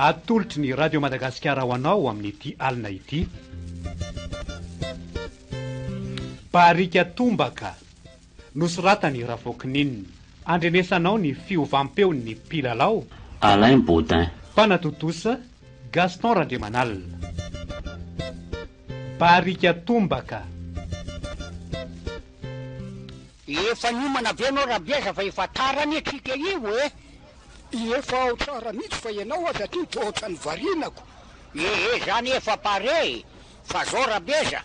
atolotry ny radio madagasikara ho anao amin'ity alina ity. Barika tombaka nosoratany Ravokininina, andrenesanao ny fiovampeon'ny mpilalao Alain Baudin. Mpanatotosa Gaston Randriamanalina. Barika tombaka. Efa niomana avy anao rabieza fa efa tarany atsika io e. Efa ao tsara mihitsy fa ianao aza ty tohatra ny varinako. Zany efa pare fa zao rabieza.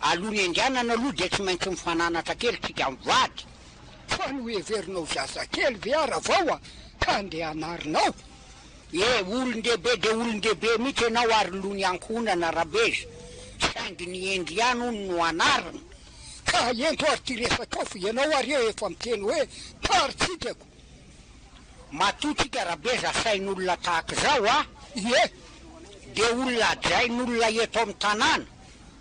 Alony andianana aloha de tsy maintsy mifananatra kely tsika mivady. Fa no heverinao zazakely viara vao ka andeha anarinao. Olon-dehibe de olon-dehibe mihitsy ianao ary lony ankonana rabeza. Saingy ny endriano no anarina. Ka ento ary ty resaka fa ianao ary efa miteny hoe paritsikako. Matotsika rabeza sain'olona tahaka zao a. De olona ajain'olona eto amin'ny tanàna.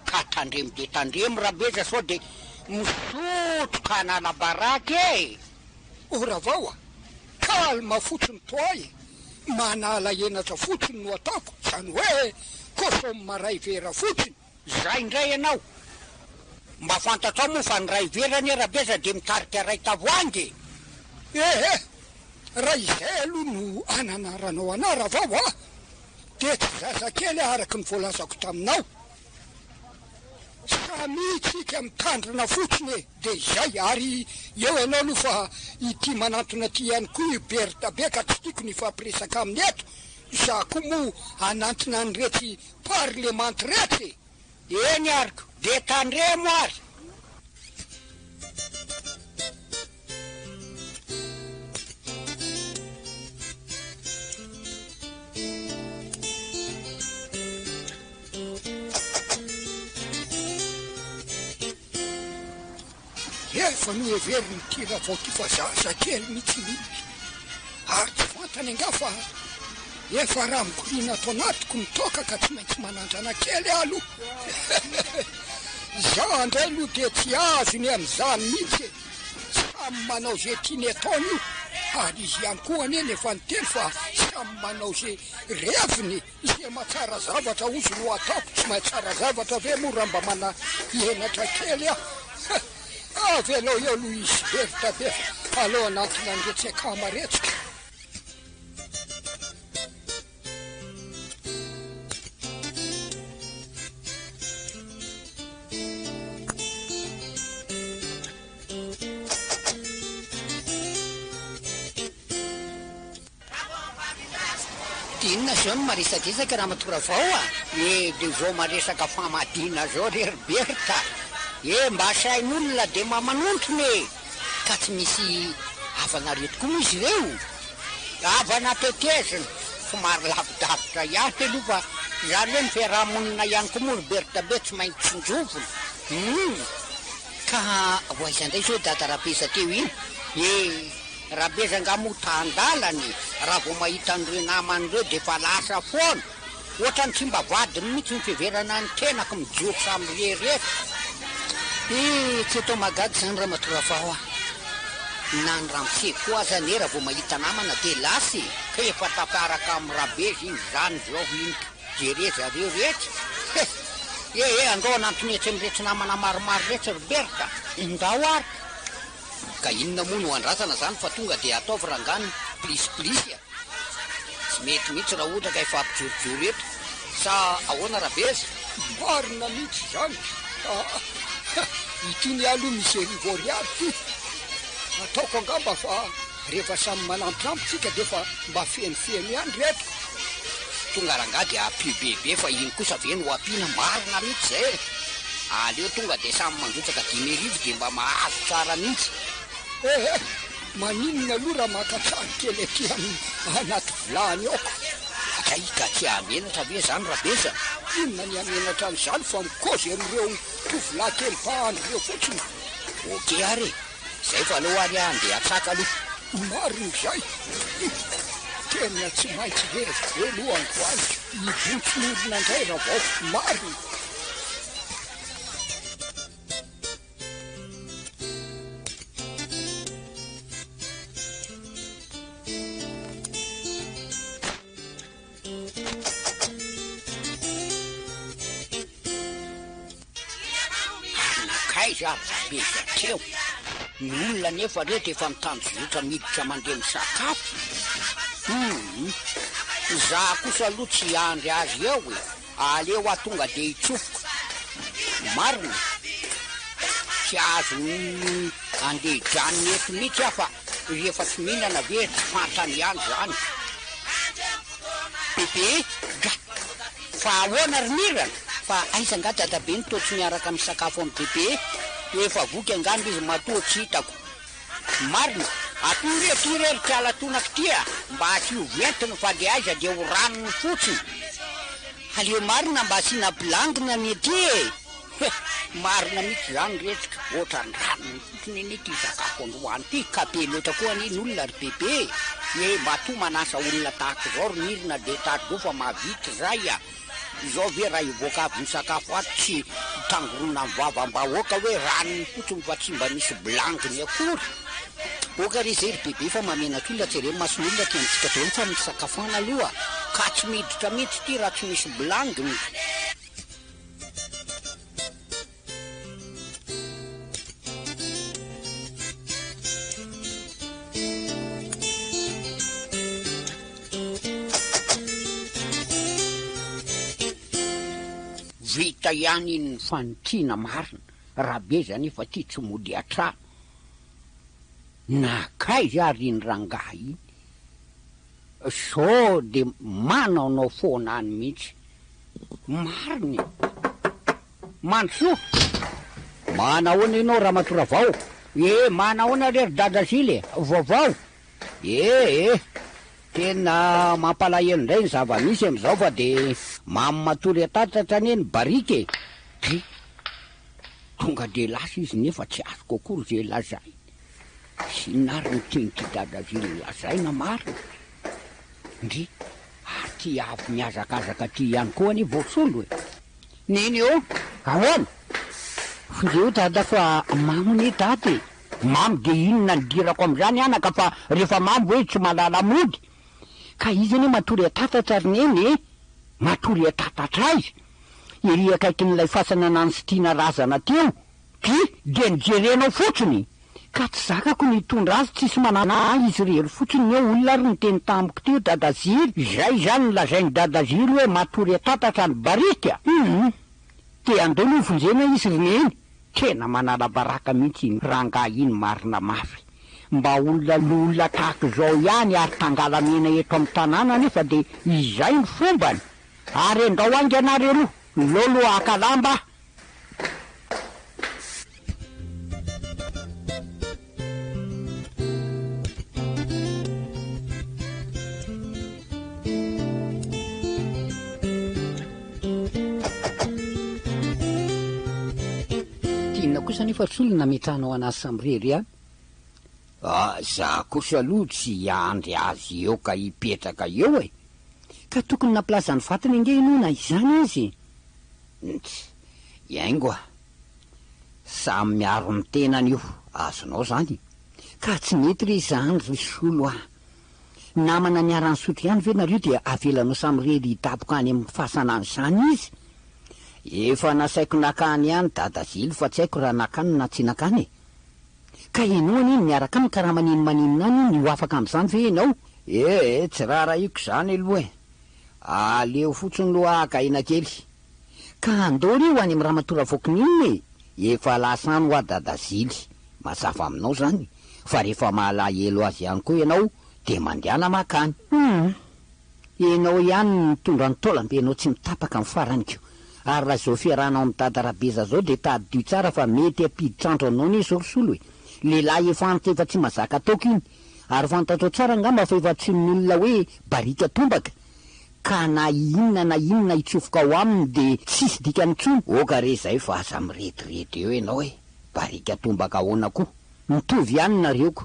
Ka tandremo de tandremo rabeza sao de misotro ka anala baraky e. Ora vao a, kalma fotsiny toa manala enatra fotsiny no ataoko, zany hoe kosomy maray vera fotsiny. Zay indray ianao. Mba fantatrao moa fa ny ray verany rabeza de mitarika ray tavoangy. Raha izay aloha no ananaranao anara vao a, de tsy zazakely araky ny voalazako taminao. Samy tsika mitandrina fotsiny de izay ary eo ianao aloha fa ity manantona ty ihany koa Berta be ka tsy tiako ny fampiresaka amin'ny eto. Za koa moa anantona ny rety parlemanty rety. Eny ariko, de tandremo ary. Fa no heveriny ty raha vao ty fa zazakely mihitsy ary tsy fantany anga fa efa raha mikorina ato anatiko mitoka ka tsy maintsy manandrana kely aloha. Za ndray aloha de tsy azony amin'izany mihitsy samy manao zay tiany ataony io ary izy ihany koa aneny efa niteny fa samy manao zay reviny zay mahatsara zavatra ozy no ataoko tsy mahatsara zavatra ve moa raha mba mana enatra kely aho. Avy anao eo aloha izy Berta be fa aloha anatona andretsy akamaretsika. Dinina zao no maresadresaka raha matora vao a. De zao maresaka famadina zao rery Berta. Mba sain'olona de mamanontony e. Ka tsy misy havana reto koa moa izy ireo. Havana tetezina somary lavidavitra ihany aloha fa zany hoe mifiarahamonina ihany koa moa Berta be tsy maintsy tsindrovona. Ka hoaiza ndray zao dada rabeza teo iny. Rabeza nga moa tandalany raha vao mahita an'ireo naman'ireo de fa lasa foana. Ohatrany tsy mba vadiny mihitsy ny fiverana ny tenako mijoro samy rehetra. Tsy atao magagy zany raha matora vao a. Na ny ramose koa zany raha vao mahita namana de lasy. Ka efa tafaraka amin'ny rabeza iny zany zao iny jere zareo rehetra. Andao anantonetsy amin'iretsy namana maromaro rehetra Berta. Indao ary. Ka inona moa no andrasana zany fa tonga de ataovy rangany plisy. Tsy mety mihitsy raha ohatra ka efa ampijorojoro eto. Sa ahoana rabeza? Marina mihitsy zany. Ity ny aloha misy rivoriary ty. Ataoko angamba fa rehefa samy manampinampitsika de fa mba fenofeno ihany reto. Tonga ranga de apio bebe fa iny kosa ve no apina marina mihitsy zay. Aleo tonga de samy manjotsaka 10,000 de mba mahazo tsara mihitsy. Maninona aloha raha makatsary kely aty anaty vilany aoko. Ka ika tsy amenatra ve zany rabeza? Inona ny amenatra an'izany fa mikozy amin'ireo tovolahy kely mpahandro reo fotsiny. Oke ary zay fa aloha ary andeha atsaka aloha. Marina zay. Tena tsy maintsy veloha androany. Ibotsy n'olona indray raha vao marina. kaiza ary zabeza teo ny olona nefa reto efa mitanjozotra miditra mandeha misakafo za kosa aloha tsy andry azy eo e aleo atonga de hitsofoka marina tsy azo andeha hijanony eto mihitsy afa rehefa tsy mihinana ve tsy fantany ihany zany bebe ga fa ahoana ry mirana fa aiza nga dadabe ny totsy miaraka misakafo amin'ny bebe efa voky angano izy matoa tsy hitako marina atorery tialatonako tia mba tsy hoventina fa de aiza de ho ranony fotsiny aleo marina mba asiana bilangina ny ety marina mihitsy zany retsika ohatra ny ranony fotsiny eny ty sakafo androany ty kape loatra koa aniny olona ry bebe mba to manasa olona tahaka zao ry mirina de tady go fa mavity zay a izao ve raha ivoaka avy ny sakafo ato tsy tangorona mivavambahoaka hoe ranony fotsiny fa tsy mba misy bilanginy akory oka ry zay ry bebe fa mamenako olona tsy re mason'olona ty antsika tony fa misy sakafona aloha ka tsy miditra mihitsy ty raha tsy misy bilanginy vita ihany ny fanotiana marina raha be zany efa ty tsy mody atrano nakaiza ary ny rangahy iny so de manaonao foana any mihitsy mariny manso manahoana ianao raha matora vao manahoana rery dada zily vaovao tena mampalahelo indray ny zava-misy am'izao fa de mamatory atatatra any eny barike tonga de lasa izy nefa tsy azoko akory zay lazay sy nary ny tenyty dada zily lazaina marina ndry ary ty avy miazakazaka ty ihany koa any vosolo niny eo ahoana findreo dada fa mamony daty mamy de inona ny dirako am'izany anaka fa rehefa mamy hoe tsy malala mody ka izy ane matory atatatra ry neny matory atatatra izy iry akaiky n'ilay fasananany sy tiana razana teo ty de nijerenao fotsiny ka tsy zakako nitondra azy tsisy manana izy rery fotsiny ny olona ry nyteny tamboko teo dada ziry zay zany nolazainy dada ziry hoe matory atatatra ny barika te andeo lovonjena izy ry neny tena manala baraka mihitsy ranga iny marina mafy mba olona tahaka zao ihany ary tangalamena eto amin'ny tanàna nefa de izay ny fombany ary andao angy anareo lolo akalamba tiana kosa nefa solona metranao anazy samirery any za kosa aloha tsy andry azy eo ka hipetraka eo ka tokony naplazany vatany ange inona izany izy iaingoa samy miaro ny tenany io azonao zany ka tsy mety ry zany ry solo namana niarany sotro ihany ve nareo dia avelanao samirery hitapoka any amin'ny fahasanany zany izy efa nasaiko nakany ihany dada zily fa tsy haiko raha nakany na tsy nakany ka enoany iny miaraka aminy karaha maninona any iny ho afaka am'izany ve enao tsy raha iko zany aloha aleo fotsiny loha akaina kely ka andory io any amy raha matora vokin'inony efa lasany ho a dada zily mazava aminao zany fa rehefa mahalahelo azy ihany koa ianao de mandeana makany enao ihany mitondra ny taolambe enao tsy mitapaka amin'ny faraniko ary raha zao fiarahanao amin'ny dada rabeza zao de tady tsara fa mety ampiditsandro anao ny sorisolo lehilahy efa anty efa tsy mazaka ataoko iny ary fantatro tsara ngamba fa efa tsy n'olona hoe barika tombaka ka na inona hitsofoka ao aminy de tsisy dikany tsony oka re zay fa aza miretirety eo ianao barika tombaka ahoana koa mitovy ihany nareoko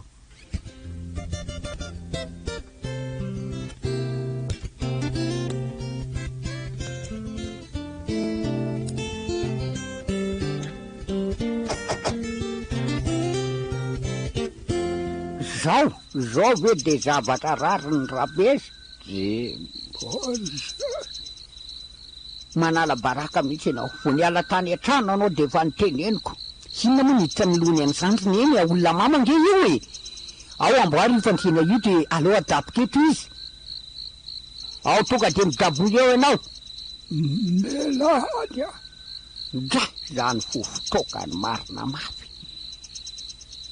zao ve de zavatra rary ny rabesy manala baraka mihitsy ianao vo niala tany an-trano anao de efa niteneniko Inona moa niditra milony any sandriny eny olona mamange io e. Ao amboary io fandriana io de aleo adabiketo izy. Ao tonga de midaboy eo ianao. Melahany a. Dra zany fofotokany marina mafy.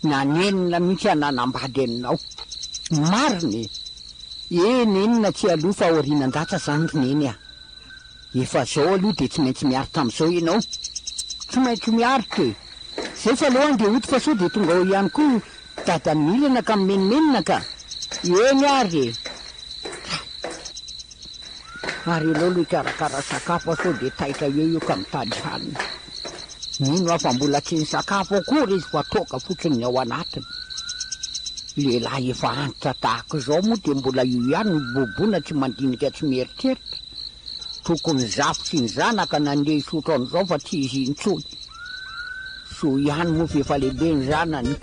Nanenina mihitsy ananambady aminao. Mariny. Eny enina tsy alofa aorinan-datsa sandriny eny a. Efa zao aloha de tsy maintsy miaro tamin'izao ianao. Tsy maintsy miarika e. Zay fa aloha de oty fa sao de tonga ao ihany koa dadanilana ka mimenimenina ka. Eny ary e. Ary ianao lo ikarakara sakafo sao de taitra eo ka mitady hanina. Nino afa mbola tsy ny sakafo akory izy fa toka fotsiny ny ao anatiny. Lehilahy efa antitra tahaka izao moa de mbola io ihany mibobona tsy mandinika tsy mieritreritra. Tokony zafotsy ny zanaka nandeha isotro an'izao fa tsy izy intsony. So ihany moa fa efa lehibe ny zanany.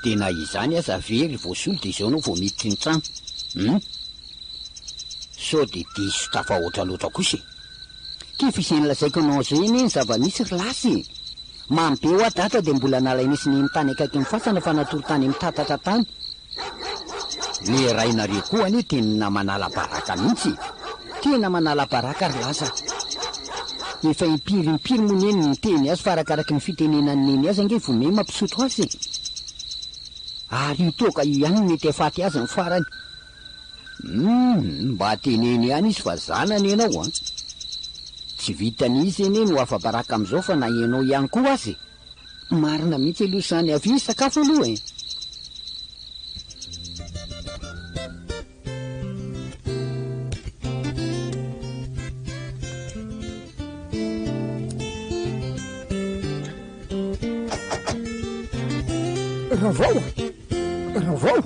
Tena izany aza very voasolo de izao no vao miditry ny trano. So de diso tafahoatra loatra kosa. Kifiseny lazaiko anao zay eny zava-misy lasy. Mamy be ho data de mbola nalain'isy ny tany akaiky ny fasana fa natoro tany mitatatra tany. Le rainareo koa ane tena manala baraka mihitsy. Tena manala baraka ry laza. Efa impirimpiry moa neny ny teny azy fa arakaraky ny fitenenany neny azy ange vo me mampisotro azy. Ary io toka io ihany mety afaty azy ny farany. Mba teneny ihany izy fa zanany ianao a. Tsy vitan'izy eny no afa baraka am'izao fa na ianao ihany koa azy. Marina mihitsy aloha zany avy sakafo aloha e. Ravao.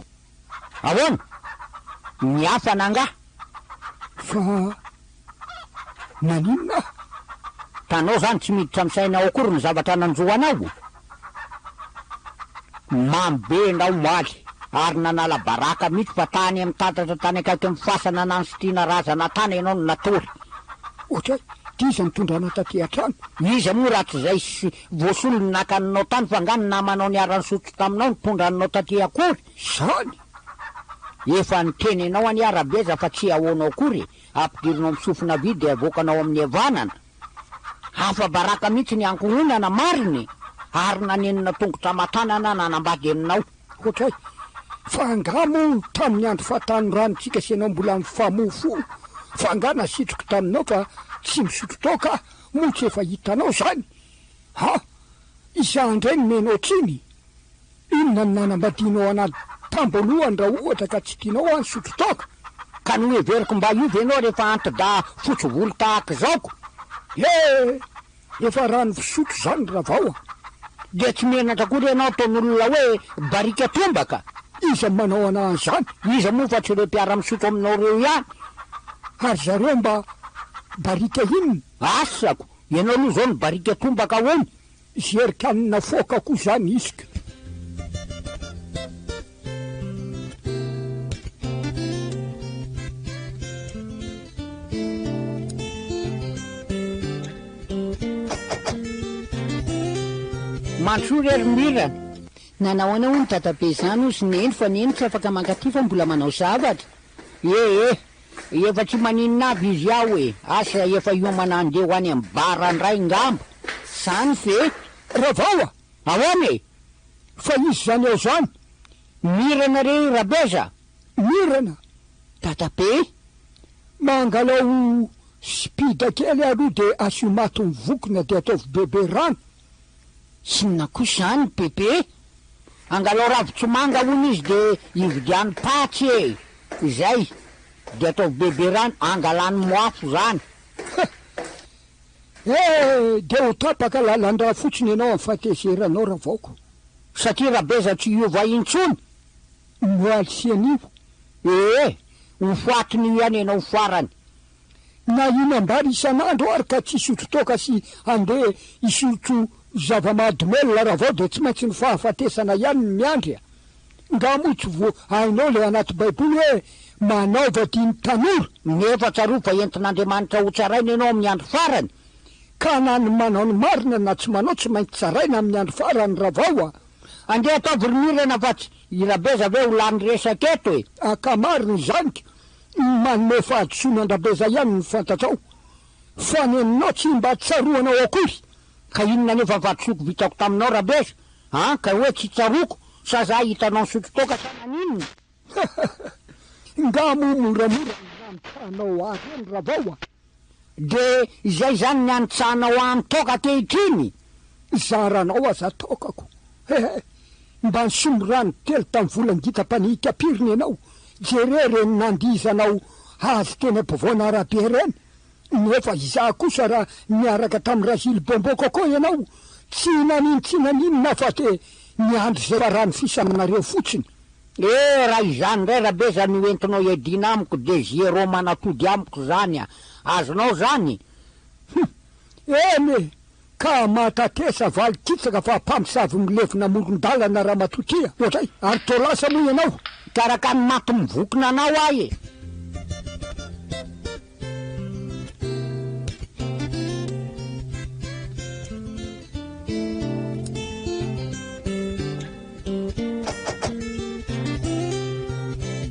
Ahoana? Miafa nanga. Fa naninona? Tanao zany tsy miditra amin'sainao akory ny zavatra nanjoanao. Mamy be nao moaly. Ary nanala baraka mihitsy fa tany amin'ny tatatra tany akaiky mifasana nansotiana razana tany ianao no natory. Ohatray, diza mitondrana taty an-trano. Iza moa raha tsy zay voasolo ny nakaninao tany fa nga ny namanao niarany sotro taminao nitondranao taty akory. Zany. Efa nitenenao any arabeza fa tsy ahoanao akory. Ampidirinao misofina vy de avoakanao amin'ny havanana. Hafa baraka mihitsy ny ankoronana mariny. Ary nanenina tongotra matanana nanambady aminao. Ohatray, fa angamo tamin'ny andro fatany ranontsika sy anao mbola mifamofo. Fa nga nasitroko taminao fa tsy misotro toka motsy efa hitanao zany. Ha, isandray ny menao triny. Inona ny nanambadinao anaty tambolohany raha ohatra ka tsy tianao any sotro toka. Ka no everiko mba io venao rehefa antida fotsy volo tahaka zaoko. Efa rano fisotro zany Ravao. De tsy menatra koa ianao ataon'olona hoe barika tombaka. Iza manao an'izany? Iza moa fa tsy ireo mpiara-misotro aminao reo ihany. Ary zareo mba barika inona? Asako, ianao aloha zao ny barika tombaka hoany. Zerikanina foka koa zany isika. Mantsory ary mirana. Nanahoana hono tatabe zany ozy neny fa neny tsy afaka mankaty fa mbola manao zavatra. Efa tsy maninona avy izy ao e. Asa efa iomana andeha ho any amin'ny barandray ngamba. Zany ve? Ravao. Ahoana e? Fa izy zany ao zany. Mirana re rabeza. Mirana. Tatabe. Mangalao spida kely aloha de asio maty ny vokona de ataovy bebe rano. Sinona koa zany bebe. Angalao ravitsomanga hono izy de ividiany patsy e. Izay. De ataovy bebe rano angalany moafo zany. De ho tapaka lalandra fotsiny ianao amin'ny fahatezeranao Ravaoko. Satria rabeza tsy iova intsony. Moaly sy anio. Ho foatiny ihany ianao farany. Na inambary isan'andro ary ka tsy isotro toka sy andeha isotro Zava-mahadomelona raha vao de tsy maintsy ny fahafatesana ihany ny miandry. Nga moa tsy vo hainao le anaty baiboly hoe manaova diny tanora. Nefa tsaroa fa entin'Andriamanitra ho tsaraina ianao amin'ny andro farany. Ka na ny manao ny marina na tsy manao tsy maintsy tsaraina amin'ny andro farany raha vao a. Andeha atao voromirana fa tsy irabeza ve ho lany resaka eto e. Akamariny zany manome fahadisoana andrabeza ihany ny fantatrao. Fa neninao tsy mba tsaroanao akory. Ka inona nefa vadisoko vitako taminao rabeza? Ka hoe tsy tsaroko sa za hitanao ny sototoka sanan'inona? Nga mo moramora nyranotsanao ahy reny raha vao a. De izay zany ny anotsanao amin'ny toka ankehitriny. Zaranao aza tokako. Mba nisomorano telo tamin'ny volangita-panika piriny ianao. Jerereny nandizanao azy teny ampovoana arabe reny. Nefa iza kosa raha miaraka tamin'ny Razily Bomboko koa ianao. Tsy naninona fa te niandry zay farany fisaminareo fotsiny. Raha izany ray rabeza ny entinao iadina amiko de zéro manatody amiko zany a. Azonao zany? Eny ka matatesa valy kitsaka fa mpamosavy milevina moron-dalana raha matotria. Ohatray, ary tolasa moa ianao. Karaka ny maty mivokona anao ahy e.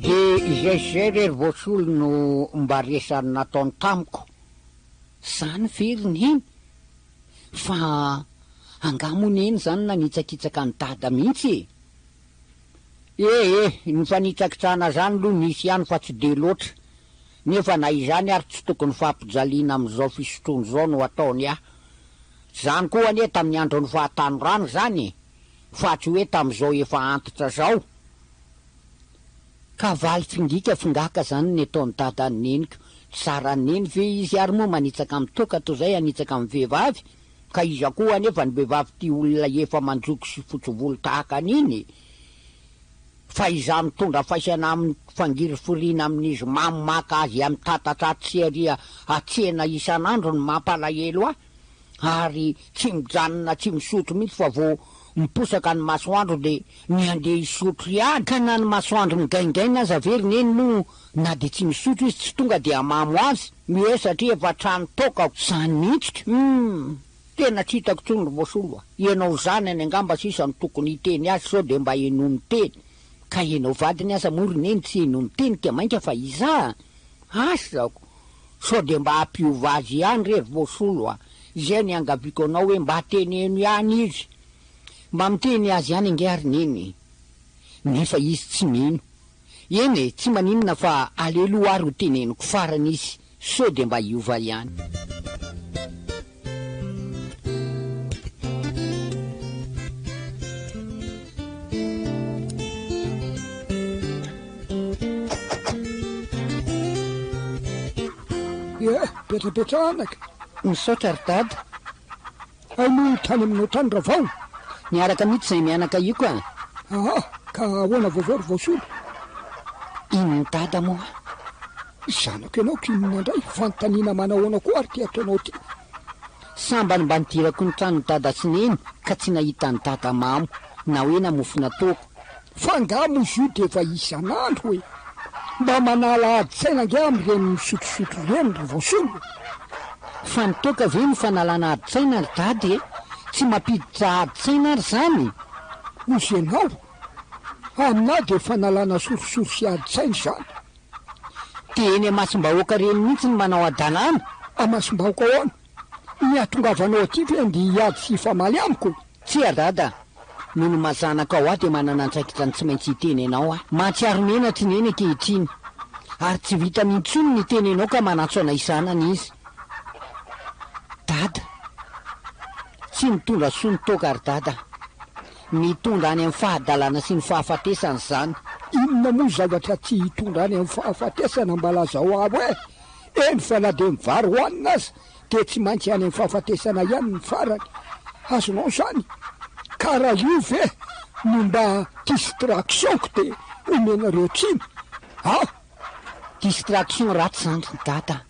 De izay zay rery voasolo no mba resany nataony tamiko. Zany veriny iny. Fa angamony eny zany nanitsakitsaka ny dada mihitsy. Ny fanitsakitsana zany aloha nisy ihany fa tsy de loatra. Nefa na izany ary tsy tokony fampijaliana amin'izao fisotroany zao no ataony aho. Zany koa anie tamin'ny andron'ny fahatany rano zany. Fa tsy hoe tamin'izao efa antitra zao. Ka valy fingika fingaka zany ny ataony dada ny neniko. Tsara neny ve izy ary moa manitsaka amin'ny toka toy zay anitsaka amin'ny vehivavy. Ka iza koa anefa ny vehivavy ty olona efa manjoko sy fotsovolo tahaka an'iny. Fa iza mitondra faisana amin'ny fangiry foriana amin'izy mamaka azy amin'ny tatatraty sy aria atsena isan'andro ny mampalahelo ahy. Ary tsy mijanona tsy misotro mihitsy fa vo miposaka ny masoandro de ny andeha isotro ihany. Ka na ny masoandro migaingaina aza veriny eny no na de tsy misotro izy tsy tonga de amamo azy. Hoe satria efa trano toka zany mihitsika. Tena tsy hitako tsony ry voasolo. Ianao zany any angamba sisa ny tokony hiteny azy sao de mba enomy teny. Ka ianao vadiny aza moriny eny tsy enomy teny ka mainka fa iza. Asako. Sao de mba hampiova azy ihany rery voasolo. Izay ny angaviko anao hoe mba teny eno ihany izy. Mba miteny azy ihany angariny eny. Nefa izy tsy mino. Eny tsy maninona fa alelo ary ho teneniko farany izy. Sao de mba hiova ihany. Petrapetrahanaka. Misaotra ry dada. Aino tany aminao tany raha vao. Niaraka mihitsy zay mianaka io ka. Ka ahoana vaovao ry voasolo. Ino ny dada moa? Zanako ianao kinona indray fanontaniana manahoana koa ary ty ataonao ty. Sambany mba nidirako ny trano dada sy neny ka tsy nahita ny dada mamo na hoe namofona toko. Fa nga mozy io de efa isan'andro hoe mba manala adi-tsaina nga amin'ireny misotrosotro reny ry voasolo. Fa nitoka ve ny fanalana adi-tsaina ry dady e? Tsy mampiditra adi-tsaina ary zany. Ozy ianao aminah de fanalana sorosoro sy adi-tsaina zany. Teny Masimbahoaka reny mihitsy ny manao adalàna. Masimbahoaka ahoana? Ny atongavanao aty fe ndi hiady sy famaly amiko. Tsy a dada. Nono mazanaka ao aho de manana antraikitra ny tsy maintsy hiteny anao aho. Mahatsiaro menatry ny eny ankehitriny. Ary tsy vita mintsony ny teny anao ka manatsoana isanana izy. Dada. Tsy mitondra soa ny toka ry dada. Mitondra any amin'ny fahadalàna sy ny fahafatesana zany. Inona moa zavatra tsy hitondra any amin'ny fahafatesana mba lazao avo e. Eny fa na de mivary hoanina aza de tsy maintsy any amin'ny fahafatesana ihany ny farany. Azonao zany. Karaha io ve no mba distraction-ko de omenareo tsiny. Distraction ratsy zany ry dada.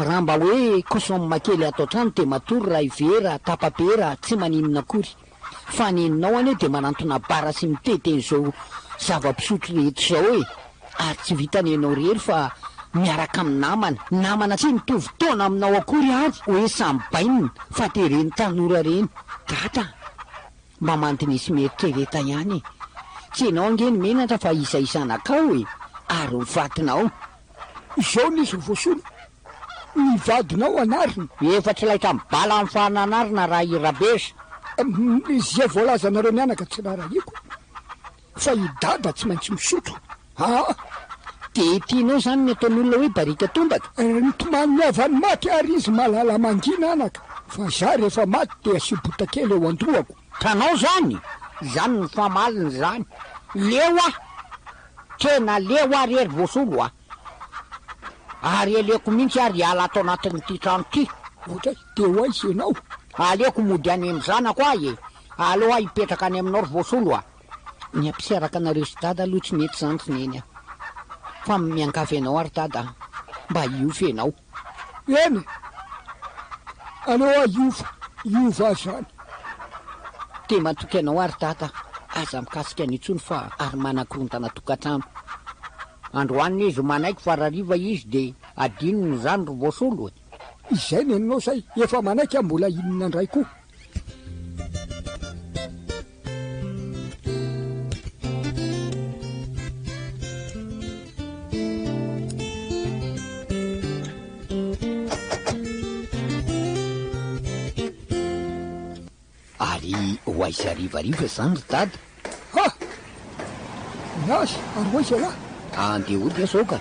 raha mba hoe kosomma kely atao trano de matory raha ivera tapapera tsy maninona akory fa neninao anie de manantona bara sy mitete zao zava-pisotro rehetra zao e ary tsy vitany ianao rery fa miaraka amin'ny namana tsy mitovy taona aminao akory ary hoe samy bainina fa te reny tanora reny data mba mantinisy mieritreretra ihany e tsy enao angeny menatra fa isaisanakao e ary mivatinao izao nisy voasolo nivadinao anariny efa tsy laitra mibala amin'ny fahananarina raha irabesa izay voalazanareo mianaka tsy raha rahiko fa idada tsy maintsy misotro de tianao zany ny ataon'olona hoe barika tombaka nytomany avany maty ary izy malala mangina anaka fa za rehefa maty de asibota kely eo androako tanao zany ny famaliny zany leo ah tena leo ah rery voasolo ah ary aleko mihitsy ary ala atao anatin'ity trano ty ohatray de ho aizy ianao aleko mody any amin'ny zanako ah e aloha hipetraka any aminao ry voasolo ah ny ampisaraka anareo sy dada aloha tsy mety zany fineny ah fa miankafy anao ary dada mba iofy ianao eny aleo iova zany de matoky anao ary dada aza mikasika an'itsony fa ary manakorontana tokantrano androanina izy manaiky fa rariva izy de adinony zany ry voasolo izay neninao zay efa manaiky a mbola inona andray koa ary ho aizy arivariva zany ry dada nasy ary hoaizy ala ande ody azao ka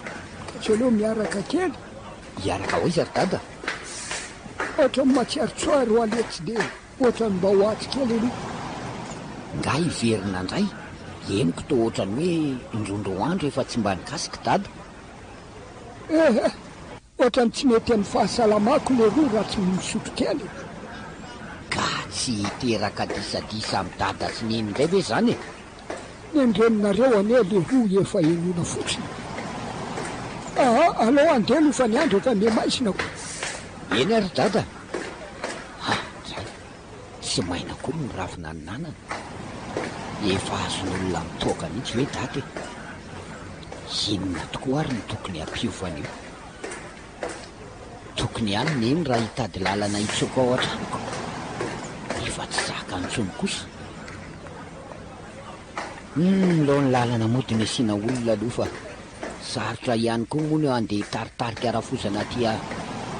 tsy aleo miaraka kely iaraka hoaizy ry dada ohatra ny matsiarotsoary ho aletsy de ohatra ny mba ho atsy kely aloha nga hiverina indray eniko to ohatrany hoe indrondro andro efa tsy mba nikasika dada ohatra ny tsy mety amin'ny fahasalamako le roa raha tsy misotro kely ka tsy hiteraka disadisa amin'ny dada sy neny indray ve zany e nendreninareo ane le roa efa enona fotsiny aleo andeha no fa ny andro efa memaisina ko eny ary dada zay tsy maina koa ny ravina ny nanana efa azon'olona mitoaka mihitsy hoe dada inona tokoa ary ny tokony ampiovana io tokony any neny raha hitady lalana hitsoka ao an-tranoko efa tsy zaka antsony kosa lao ny lalana mody mesiana olona aloha fa sarotra ihany koa moa no andeha taritarika arafozana aty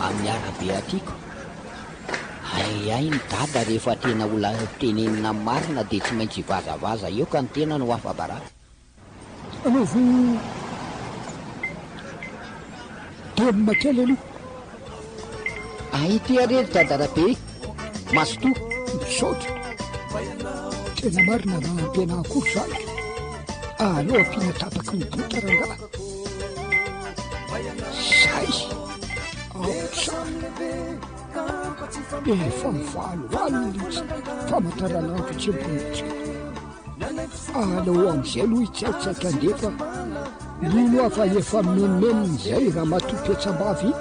amin'ny arabe atyko ay ny dada rehefa tena ola tenenina marina de tsy maintsy ivazavaza eo ka ny tena no afabaraka anaovo demina kely aloha aity arery dadarabe masoto misaotra tena marina na ampena akory zany aleo ampina tapaky ny botaranga zay efa mivaloalo litsy famataranandro tsy ambonitsy aleo am'izay aloha hitsaitsaika andefa lino afa efa menomeniny zay raha matoky etsam-bavy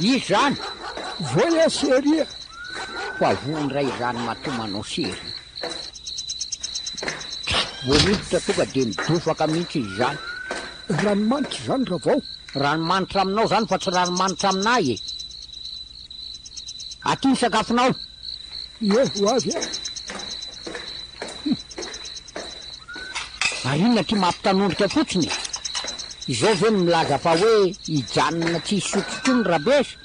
izy zany voya seria fa voany ray zany matomanao sery voaniditra tonga de midofaka mihitsy izy zany ranomanitra zany raha vao ranomanitra aminao zany fa tsy ranomanitra aminay e aty ny sakafonao ho avy inona ty mampitanondrika fotsiny izao ve ny milaza fa hoe hijanona tsy hisotrotro ny rabesa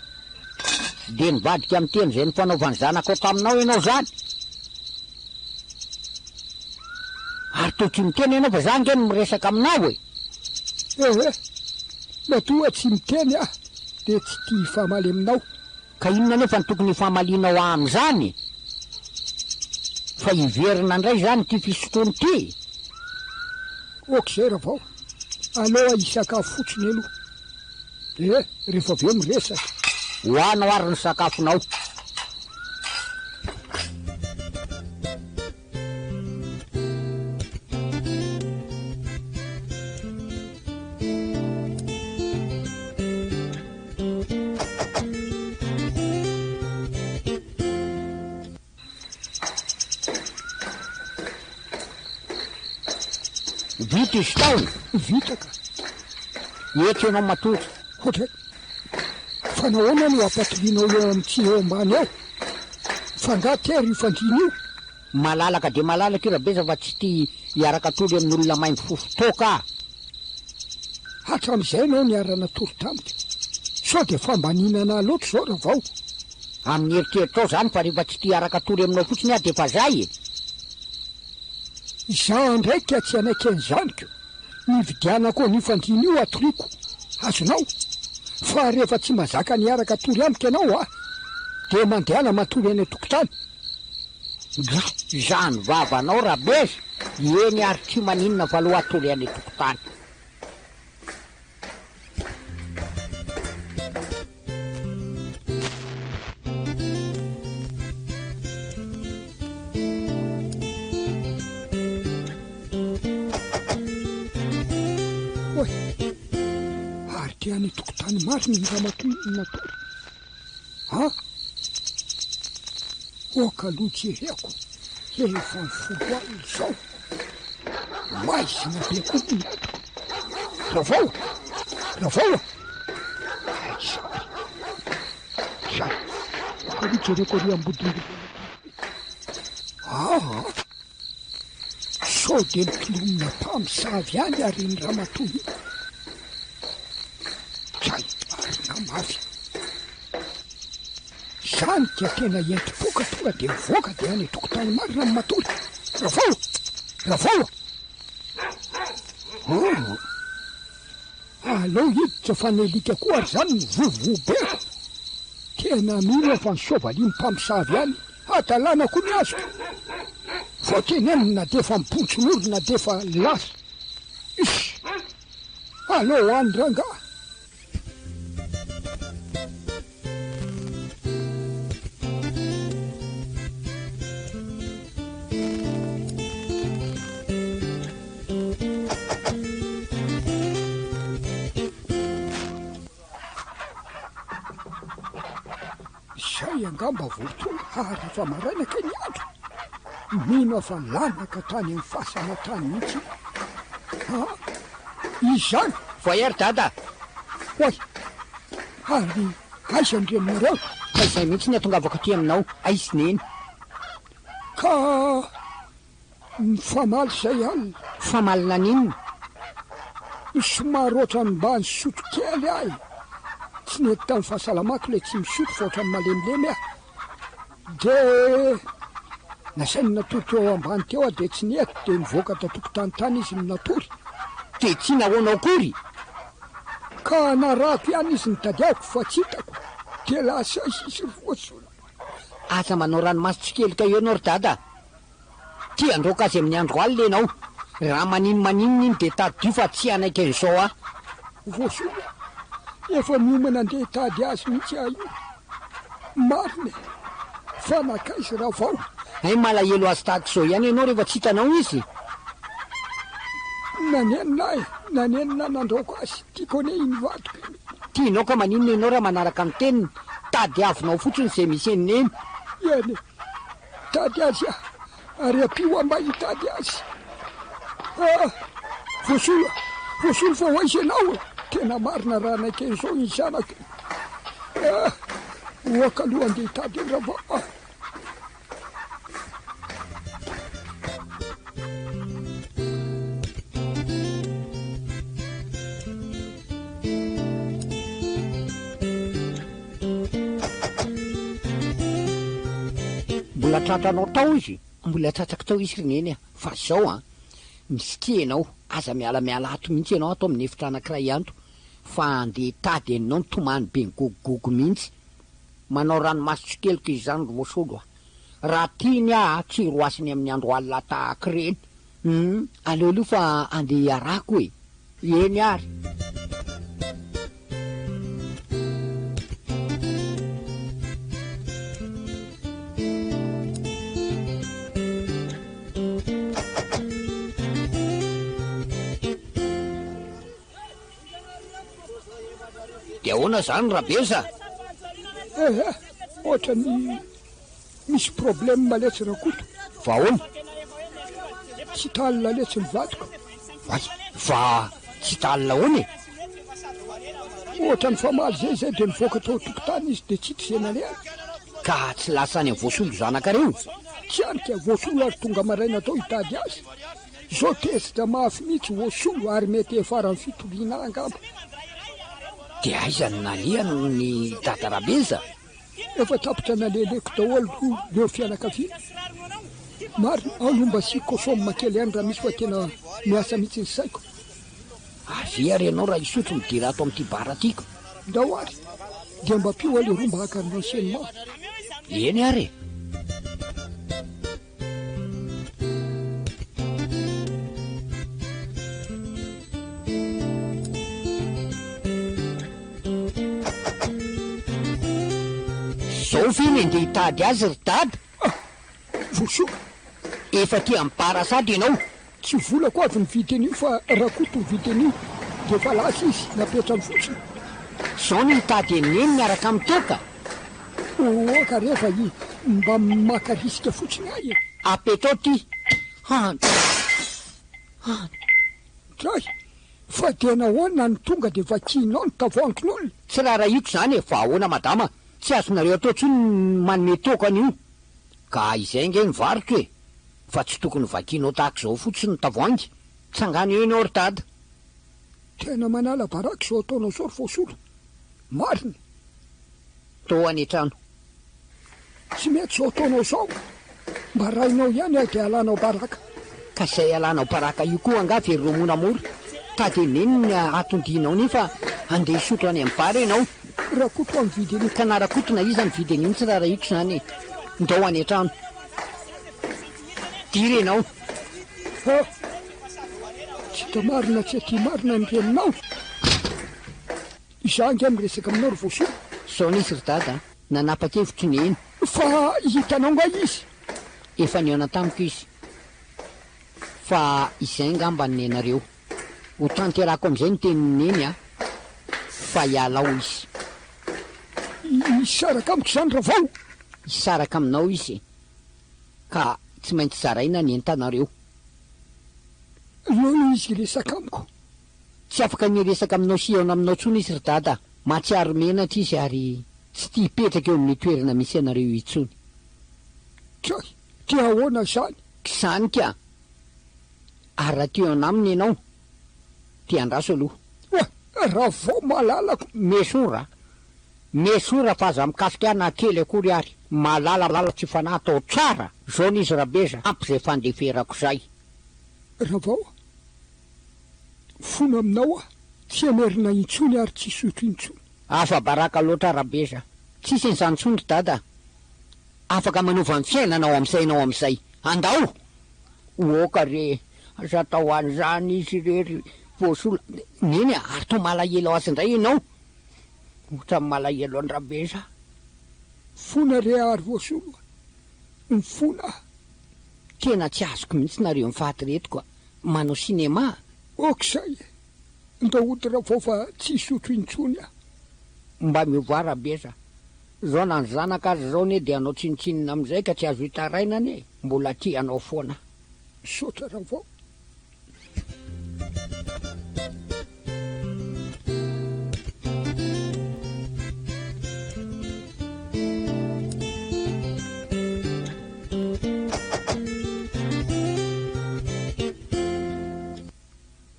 de nivadika amin'ny teny zay ny fanaovany zanako ao taminao ianao zany ary to tsy miteny ianao fa za nge no miresaka aminao e matoa tsy miteny ah de tsy ti famaly aminao ka inona nefa ny tokony famalianao am'izany fa iverina indray zany ty fisotrony ty. okzay raha vao aloha isakafo fotsiny aloha rehefa aveo miresaka hoanao ary ny sakafonao. Vita izy taony vita ka eto ianao matory ohatra fa nahoana no ampatilianao eo amitsy eo ambany ao fa nga tery ifandrina io malalaka de malalaka io rabeza fa tsy ty hiaraka tory amin'olona maimby fofotoka. hatram'izay anao niarana tory tamika sao de fambaninana loatra zao raha vao amin'ny eritreritro ao zany fa rehefa tsy ty hiaraka tory aminao fotsiny aho de fa zay e. za ndraiky tsy anaiky an'izanyko nividianako nifandrina io atoriko azonao fa rehefa tsy mazaka niaraka tory amiko ianao de mandehana matory any tokotany. Zany vavanao rabeza eny ary tsy maninona fa aloha atory any tokotany. ary te any tokotany mariny ny rahamatory oka aloha jereko efa mifolo alina zao maizina be kompony ravaoa zay oka aloha jereko ary ambodiny sao de mitolomina mpamosavy any ary ny ramatory zay arina mafy zany dia tena enti-poka tonga de mivoaka de any tokotany marina ny matory ravaoa aleo hiditra fanelika koa ary zany mivovobeko tena mino fa ny sovaliny mpamosavy any hatalana koa ny azoko vao teny any na defa mipontson'olo na defa lasa is aleo any ranga zay angamba volotonga ary fa marainaka ny andro mino fa lanaka tany amin'ny fasana tany mihitsy izy zany voahery dada oay ary aizandreminareo izay mihitsy ny atongavako ty aminao aisineny ka mifamaly zay any famalina ninona somary ohatrany mba ny sotro kely ahy tsy nety tamin'ny fahasalamako le tsy misotro fa ohatrany malemilemy de nasainy natory teo ambany teo de tsy neto de nivoaka tatokotany tany izy ny natory de tsy nahoanao kory ka narako ihany izy nitadiako fa tsy hitako de lasa isy voasola aza manao ranomasy kely ka eo anao ry dada ty androka azy amin'ny andro aly lenao raha maninona iny de tady io fa tsy anaiky an'izao voasola efa miomana andeha tady azy mihitsy io mariny fa nakaizy raha vao ay malahelo azy tahaka zao ihany ianao rehefa tsy hitanao izy nanenina nandraoko azy tiako ane iny vatok tianao ka maninona ianao raha manaraka amin'ny teniny tady avinao fotsiny zay misy eniny eny eny tady azy ary apio amba hitady azy voasola fa hoaizy ianao tena marina raha naike zao iny zanako oaka aloha andeha hitady eny raha vao mbola tratranao tao izy mbola tratraka tao izy reneny fa zao misy tianao aza miala ato mihitsy ianao atao amin'ny efitra anankiray anto fa andeha tady eninao ny tomany be ny gogogogo mihitsy manao ranomasy tsikeliko izy zany ro voasolo raha tiany a tsy roasiny amin'ny andro alina tahaka reny. Aleoaloha fa andeha iarako e. Eny ary. De ahoana zany Rabeza? Ohatra ny misy problème maletsy Rakoto. Va ahoana? Tsy talina letsy ny vadiko. Ay, fa tsy talina ahoana e? Ohatra ny famaly zay de nivoaka tao tokotany izy de tsy tsenaleany. Ka tsy lasany amin'ny voasolo zanakareo? Tsy anika voasolo ary tonga maraina tao hitady azy. Zao tezitra mafy mihitsy voasolo ary mety efara ny fitoliana angamba. De aiza ny naliana ny dada Rabeza? Efa tapitra naleleko daholo leo fianakaviana. Marina alomba siko somma kely ihany raha misy fa tena miasa mihitsy ny saiko. Avy ary ianao raha isotro midira ato amin'ity bara tiako. Ndao ary dia mba pio ale roa mba haka ny renseignement. Eny ary. Zao finy andeha hitady azy ry dada. Voso Efa ty amin'ny bara sady ianao. tsy volako avy ny vidin'io fa Rakoto ny vidin'io de fa lasa izy napetrany fotsiny. Zao no hitady eniny miaraka amin'ny toka. Oka rehefa mba maka risika fotsiny ahy e. Apetao ty. Dray fa de nahoana ny tonga de vakinao ny tavoangin'olona. Tsy raha iko zany e, fa ahoana madama, tsy azonareo atao tsony manome toka an'io. Ka izay nge ny variko e. Fa tsy tokony vakinao tahaka zao fotsiny ny tavoangy. Tsangany eo ianao ry dada. Tena manala baraka zao ataonao zao ry voasolo. Marina Tô any trano. tsy mety zao ataonao zao. Mba rainao ihany aho de alanao baraka. Ka zay alanao baraka io koa anga very romonamora. Tady eniny atondinao ni fa andeha isotro any amin'ny bara ianao. Rakoto amin'ny vidin'io. Ka na Rakoto na iza ny vidin'iny tsy raha iko zany e. Ndao any trano. Diry ianao. Tsy da marina tsy aty marina ny reninao. Izangy amin'ny resaka aminao ry voasolo. Zao nisy ry dada, nanapa-kevitry ny eny. Fa hitanao nga izy. Efa niona tamiko izy. Fa izay ngamba ny nenareo. Ho tanterako am'izay ny tenin'eny a. Fa hialao izy. Isaraka amiko zany ravao. Isaraka aminao izy. Ka tsy maintsy zaraina ny entanareo. Lono izy resaka amiko. Tsy afaka niresaka aminao sy eo aminao tsony izy ry dada. Matsiaro menatra izy ary tsy tia hipetraka eo amin'ny toerana misy anareo itsony. Tray, ty ahoana zany? Zany ka. Ary raha teo anaminy ianao, ty andraso aloha. Raha vao malalako. Mesora. Mesora fa aza mikasika na kely akory ary. Malala tsy fanahy atao tsara. Zao n'izy Rabeza. Ampy zay fandeferako zay. Raha vao fona aminao a. Tsy amerina intsony ary tsy sotro intsony. Afa baraka loatra Rabeza. Tsisy n'izany intsony ry dada. Afaka manova ny fiainanao am'izay am'izay. Andao. Oka re. Asa tao an'izany izy rery voasolo. Neny ary to malahelo azy indray ianao. Ohatra malahelo any Rabeza. Fona re ary voasolo. Ny fona. Tena tsy azoko mihitsy nareo mifaty retiko. Manao sinema. Okizay. Ndaody raha vao fa tsy sotro intsony a. Mba miova Rabeza. Zao na ny zanaka azy zao ne de anao tsinitsinina am'izay ka tsy azo hitaraina ne. Mbola ty anao foana. Sotra raha vao.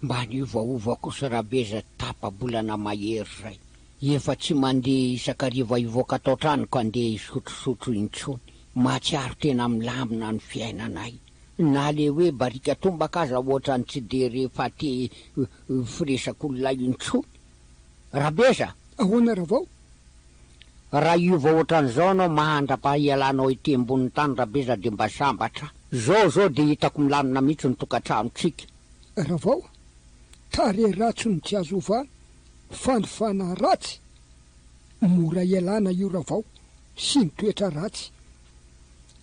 Mba niovaova kosa Rabeza tapa-bolana mahery zay. Efa tsy mandeha isakariva ivoaka tao tranoko andeha isotrosotro intsony. Matsiaro tena milamina ny fiainanay. Na le hoe barika tombaka aza ohatra ny tsy de rehefa te firesak'olona intsony. Rabeza. Ahoana raha vao? raha iova ohatran'izao anao mahandra-pahialanao ity ambonin'ny tany Rabeza de mba sambatra zao de hitako milamina mihitsy ny tokantranotsika. Raha vao tare ratsy ny tsy azo ovana fandofana ratsy mora ialana io raha vao sy ny toetra ratsy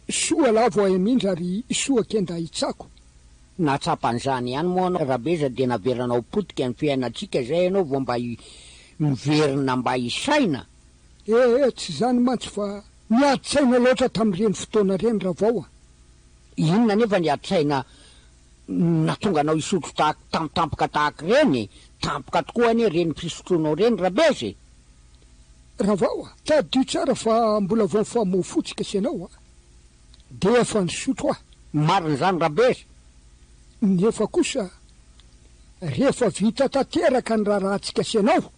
soa lavo amindra ary soa kenda hitsako. Natsapan'izany ihany moa anao Rabeza de naveranao potika ny fiainatsika zay ianao vao mba miverina mba hisaina. Tsy zany mantsy fa niady-tsaina loatra tamin'ireny fotoana reny raha vao inona nefa niady-tsaina natonga anao isotro tampotampoka tahaka reny, tampoka tokoa anie reny fisotronao reny Rabeza. Raha vao tadio tsara fa mbola vao mifamofotsika sy anao de efa nisotro marina zany Rabeza. Nefa kosa rehefa vita tanteraka ny raharantsika sy anao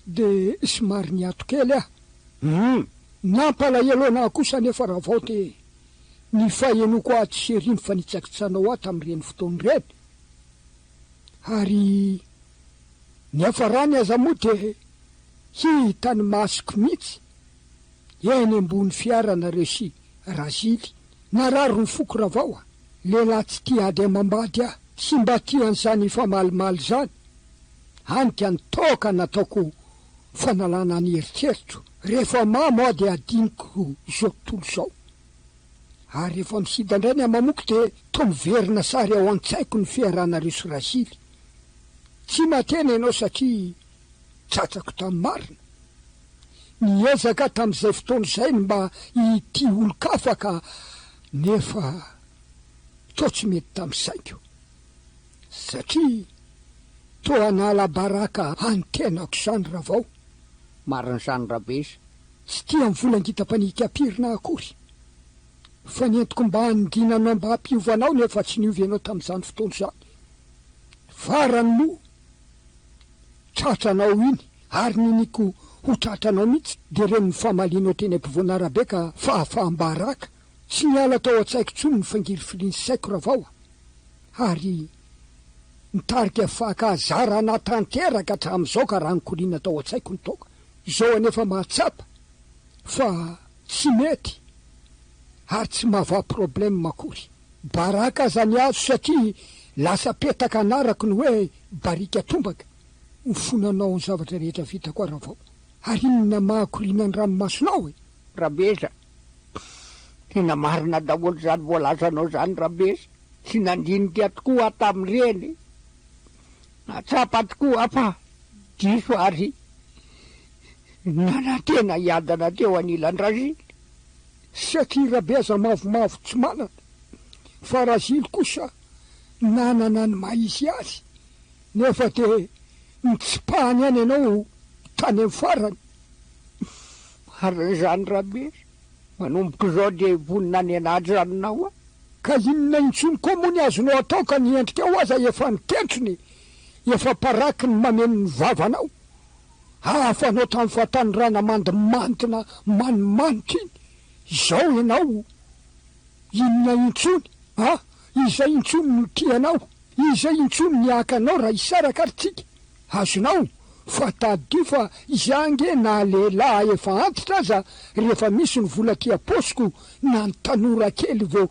de somary niato kely nampalahelo kosa nefa raha vao te ny fahenoko aty seriny fa nitsakitsanao tamin'ireny fotoany reny ary nefa rany aza moa de hitany masoko mihitsy eny ambony fiara nareo sy razily nararo ny foko raha vao lehilahy tsy tia ady amambady sy mba tian'izany famalimaly zany anika ny toka nataoko fanalana ny eritreritro rehefa mamo de adiniko zao tontolo zao ary rehefa misida indray ny amamoky de to miverina sary ao an-tsaiko ny fiaranareo sy razily tsy matena ianao satria tsatsako tamin'ny marina niezaka tamin'izay fotoana izay ny mba ity olo-kafaka nefa to tsy mety tamin'ny saiko satria to hanala baraka antenako izany raha vao. Marina izany Rabeza. Tsy tia mivolan-gita-panika ampirina akory fa nentiko mba handinanao mba hampiovanao nefa tsy niovy ianao tamin'izany fotoana izany. Farany moa tratranao iny ary niniko ho tratranao mihitsy de reny ny famalianao teny ampivoana Rabe ka fahafahambaraka tsy miala tao an-tsaiko tsony ny fangirifiliany saiko raha vao ary nitarika fakahazara natanteraka hatramin'izao ka raha nikoriana tao an-tsaiko ny toka izao anefa mahatsapa fa tsy mety ary tsy mahava problème makory baraka zany azo satria lasa petaka anarako ny hoe barika tombaka ny fonanao ny zavatra rehetra vita koa raha vao ary inona mahakoriana ny ranomasonao Rabeza. Tena marina daholo zany voalazanao zany Rabeza sy nandinika tokoa tamin'ireny natsapa tokoa fa diso ary nanantena hiadana teo anilan'ny Razily satria Rabeza mavomavo tsy manana fa Razily kosa nanana ny maizy azy nefa de nitsipahany any ianao tany amin'ny farany. Marina zany Rabeza. Manomboka izao de vonina ny anazy ranonao ka inona intsony koa moa ny azonao atao ka niendrika ao aza efa nitentrony efa paraky ny mameno ny vavanao hafanao tamin'ny fatany rana mandimantina manimanitra iny izao ianao inona intsony izay intsony no tianao izay intsony ny akanao raha isaraka aritsika azonao fa tadio fa izange na lehilahy efa antitra aza rehefa misy ny vola ty aposiko na ny tanora kely vao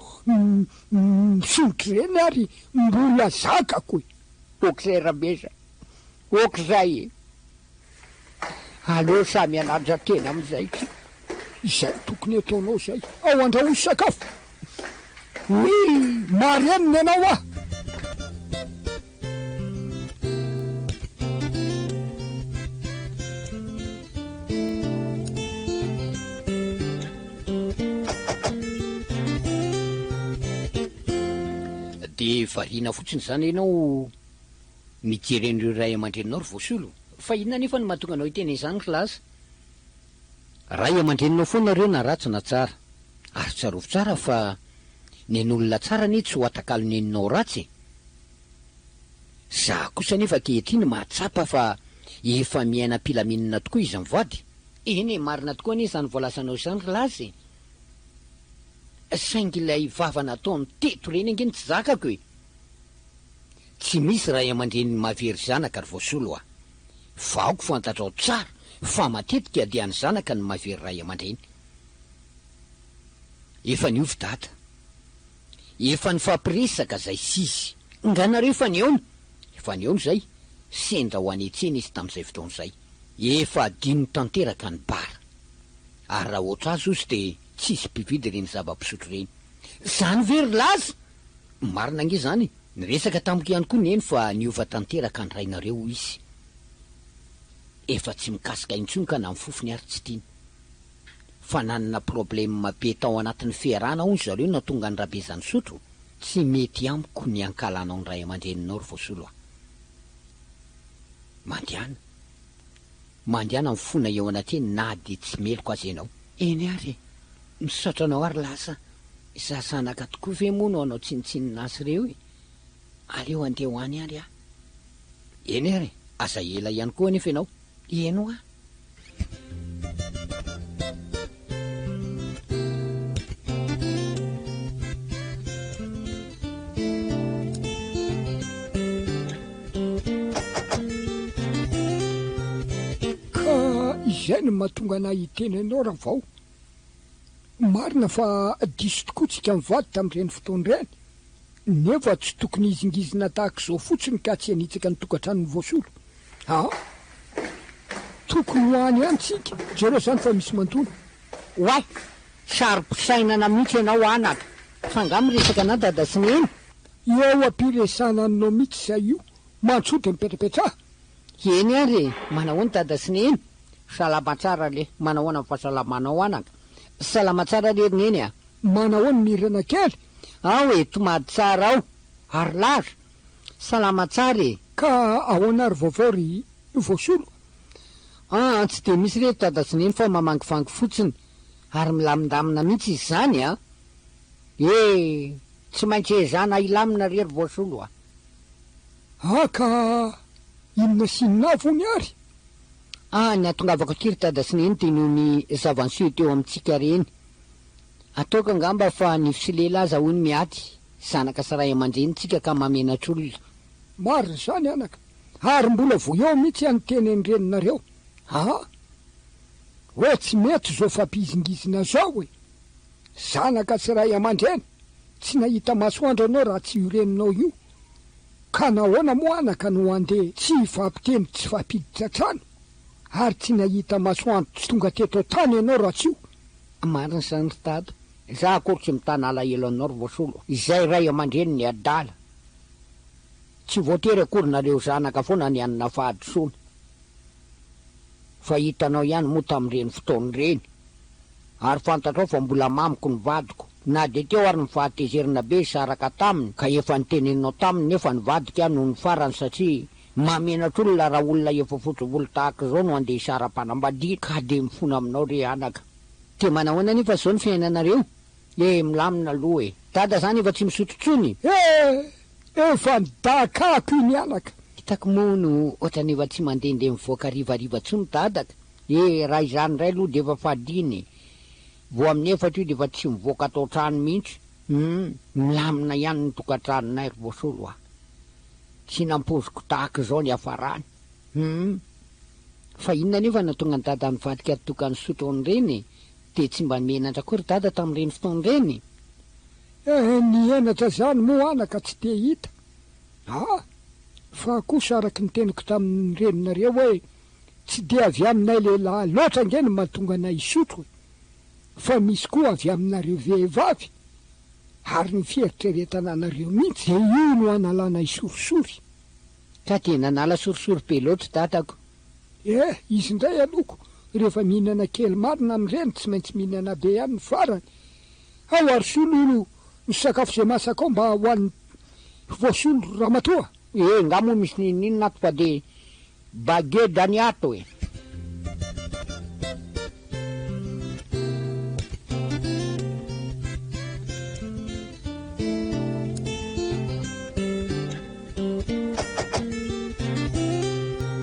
misondry reny ary mbola zakako okizay Rabeza okizay aleo samy anaja tena am'izay izay tokony ataonao zay ao andrahoy sakafo mareniny ianao de variana fotsiny zany ianao mijeren'ireo ray aman-dreninao ry Voasolo fa inona nefa ny mahatonga anao hiteny izany kilasy? Ray aman-dreninao foana reo na ratsy na tsara ary tsarovy tsara fa nen'olona tsara ny tsy ho atakalo neninao ratsy za kosa nefa ankehitriny mahatsapa fa efa miaina pilaminina tokoa izy mivady. Eny marina tokoa anie izany voalasanao izany kilasy saingy ilay vavana ataony teto reny angeny tsy zakako tsy misy ray aman-dreny mahavery zanaka ry Voasolo vaoko fantatrao tsara fa matetika dia ny zanaka ny mahavery ray aman-dreny. Efa niovy dada, efa nifampiresaka zay sisy, nganareo efa ny eony zay, sendra ho anetsena izy tamin'izay fotoana izay, efa adino tanteraka ny bara, ary raha ohatra azy ozy dia tsisy mpividy reny zava-pisotro reny. Zany very laza, marina nge zany, niresaka tamiko ihany koa neny fa niova tanteraka ny rainareo izy. Efa tsy mikasika intsony ka na mifofony ary tsy tiany. Fa nanana problema be tao anatin'ny fiarana hoy zareo na tonga ny rabezany sotro, tsy mety amiko ny ankalanao ny ray aman-dreninao ry Voasolo aho. Mandiana mifona eo anateny na de tsy meloko azy ianao. Eny ary, misotranao ary lasa, sasanaka tokoa ve moa no anao tsinitsinina azy reo e? Aleo andeha ho any ary ah. Eny ary, aza ela ihany koa anefa ianao. Eno ah. Izay no mahatonga ana hitenanao raha vao. Marina fa diso tokoa tsika mivady tamin'ireny fotoana ireny, nefa tsy tokony izingizina tahaka izao fotsiny ka tsy hanitsaka ny tokantranon'ny Voasolo. Tokony ho any ihany tsika, jereo zany fa misy mantona. Oay, saro-pisainana mihitsy ianao anaka, fa nga miresaka ana dada sy neny. Eo ampiresana anao mihitsy zay io, mantsotra mipetrapetraha. Eny ary, manahoana dada sy neny? Salama tsara le, manahoana fahasalamanao anaka. Salama tsara le neny ah. Manahoana mirana kely? Ao e, tomady tsara ao, ary laza. Salama tsara e. Ka ahoana ary vaovao ry Voasolo? Tsy de misy reto dada sy neny fa mamangivangy fotsiny, ary milamindamina mihitsy izy zany ah. Tsy maintsy ezana ilamina rery Voasolo ah. Ka inona sinina avony ary? Ny atongavako kiry dada sy neny dia noho ny zavansoe teo amintsika reny. Ataoko angamba fa ny fisilela aza hoy ny miaty, zanaka sy ray aman-dreny tsika ka mamenatr'olona. Marina zany anaka, ary mbola vo eo mihitsy any teneny reninareo. Hoe tsy mety zao fampizingizina zao e. Zanaka sy ray aman-dreny, tsy nahita masoandro anao raha tsy io reninao io. Ka nahoana moa anaka no andeha tsy fampiteny tsy fampiditra trano, ary tsy nahita masoandro tsy tonga teto tany ianao raha tsy io. Marina zany ry dada, za akory tsy mitana alahelo anao ry Voasolo, izay ray aman-dreny ny adala. Tsy voatery akory nareo zanaka foana ny anina fahadisoana, fa hitanao ihany moa tamin'ireny fotoana ireny, ary fantatrao fa mbola mamiko ny vadiko, na de teo ary ny fahatezerina be saraka taminy, ka efa niteneninao taminy nefa ny vadika no ny farany satria mamenatr'olona raha olona efa fotsovolo tahaka izao no andeha isara-panambadiana, ka de mifona aminao re anaka. Te manahoana nefa zao ny fiainanareo? Milamina aloha e. Dada zany efa tsy misotrotsony. Efa nidakako iny anaka. Hitako moa no ohatrany efa tsy mandehandeha mivoaka rivariva tsony dadaka. Raha izany ray aloha de efa fadiny. Vo amin'ny efatra io de efa tsy mivoaka atao trano mihitsy. Milamina ihany ny tokantranonay ry Voasolo ah. Tsy nampoziko tahaka izao ny hafarany. Fa inona nefa natonga ny dada mivadika tokany sotrony reny, de tsy mba menatra koa ry dada tamin'ireny fotoana reny. Ny enatra zany moa anaka tsy te hita. Fa kosa araky ny teniko tamin'ny reninareo hoe tsy de avy aminay lehilahy loatra nge no mahatonga anay isotro, fa misy koa avy aminareo vehivavy, ary ny fieritreretana anareo mihitsy de io no analana isorisory. Ka de nanala sorisory be loatra dadako. Izy indray aloko, rehefa mihinana kely marina amin'ireny tsy maintsy mihinana be ihany ny farany. Ao ary solo ny sakafo zay masaka ao mba ho an'ny Voasolo ramatoa. Nga moa misy ninina ato fa de bageda ny ato e.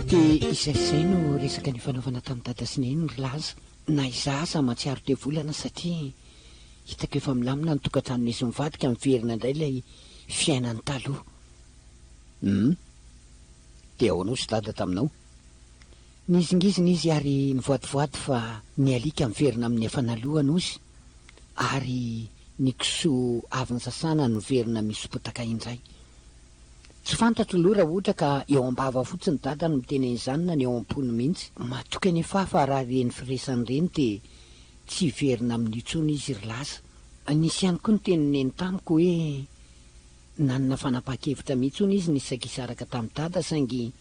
De izay no resaka ny fanaovana tamin'ny dada sy neny ry laza. Na izaza matsiaro te volana satria hitako efa milamina ny tokantranon'izy mivadika miverina indray ilay fiainany taloha. De ahoana sy dada taminao? nizingizina izy ary nivoadivoady fa ny alika miverina amin'ny efanalohana ozy ary ny kisoa avy ny sasana noverina misopotaka indray. Tsy fantatro aloha raha ohatra ka eo ambava fotsiny dada no mitenen'izany na ny eo am-pony mihitsy. Matokany efa fa raha reny firesany reny dia tsy verina amin'ny intsony izy ry lasa. Nisy ihany koa ny tenineny tamiko hoe nanana fanapahan-kevitra mihitsy izy nisakisaraka tamin'ny dada saingy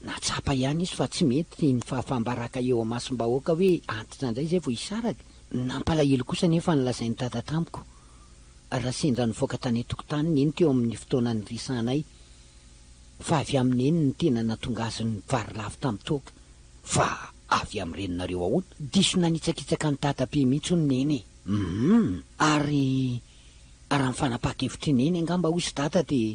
natsapa ihany izy fa tsy mety ny fahafambaraka eo amasom-bahoaka hoe antitra indray izay vao hisaraka. Nampalahelo kosa nefa nilazainy dada tamiko raha sendra nivoaka tany an-tokotany neny teo amin'ny fotoana ny risanay fa avy amin'ny eny ny tena natonga azy ny vary lavo tamin'ny toaka fa avy amin'irenonareo ahoana diso nanitsakitsaka ny dadabe mihitsy ny neny ary raha ny fanapahan-kevitra neny angamba hozy dada dia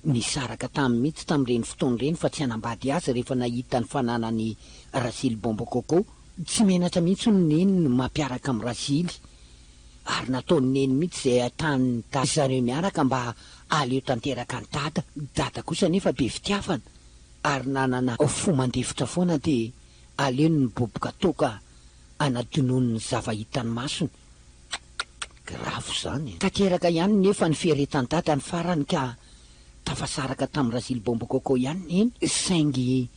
nisaraka tamin'ny mihitsy tamin'ireny fotoana ireny fa tsy hanambady azy rehefa nahita ny fananany Rasily Bombo Coco. Tsy menatra mihitsy ny neny mampiaraka amin'ny Rasily ary nataony neny mihitsy izay ahitany zareo miaraka mba aleo tanteraka ny dada. Dada kosa nefa be fitiavana ary nanana fo mandefitra foana dia aleo ny boboka toka anadinoany ny zavahitany masony. Gravo zany. Tanteraka ihany nefa ny fieretany dada ny farany ka tafasaraka tamin'ny Rasily Bombo Coco ihany neny saingy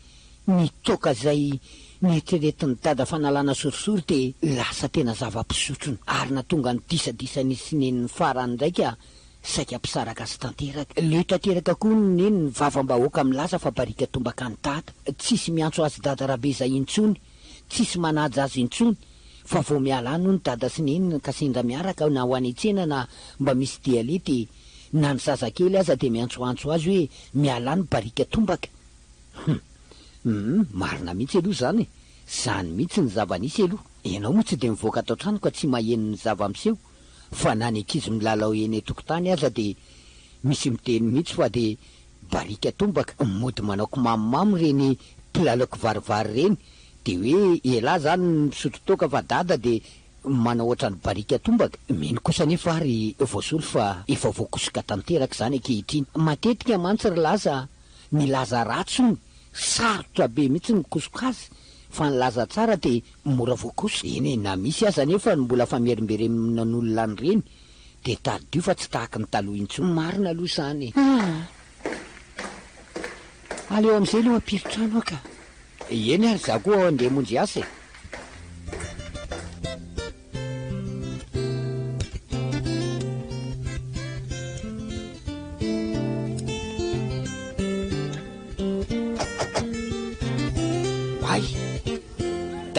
ny toka izay nieritreretiny dada fanalana sorisory dia lasa tena zava-pisotrony ary natonga ny disadisany sy neny ny farany ndraika saika ampisaraka azy tanteraka. Leo tanteraka koa ny neny ny vavam-bahoaka milaza fa barika tombaka ny dada. Tsisy miantso azy dada rabeza intsony, tsisy manaja azy intsony fa vao miala any ny dada sy neny ka sendra miaraka na ho any an-tsena na mba misy dialety na ny zazakely aza dia miantsoantso azy hoe miala any barika tombaka. Marina mihitsy aloha zany. Zany mihitsy ny zava-nisy aloha. Ianao moa tsy dia mivoaka atao trano ka tsy maheno ny zava-miseho fa na ny ankizy milalao eny an-tokotany aza dia misy miteny mihitsy fa dia barika tombaka. Mody manaoko mamimamy reny mpilalako varivary reny dia hoe ela zany misotro toka fa dada dia manao ohatran'ny barika tombaka. Mino kosa nefa ary voasolo fa efa voakosoka tanteraka zany ankehitriny. Matetika mantsy ry laza ny laza ratsony sarotra be mihitsy ny mikosoka azy fa ny laza tsara dia mora voakoso. Eny na misy aza nefa mbola famerimberemina n'olona any reny dia tadidio fa tsy tahaka ny taloha intsony. Marina aloha zany. Aleo amin'izay aloha ampirotrano ka. Eny ary za koa andeha monjy asa.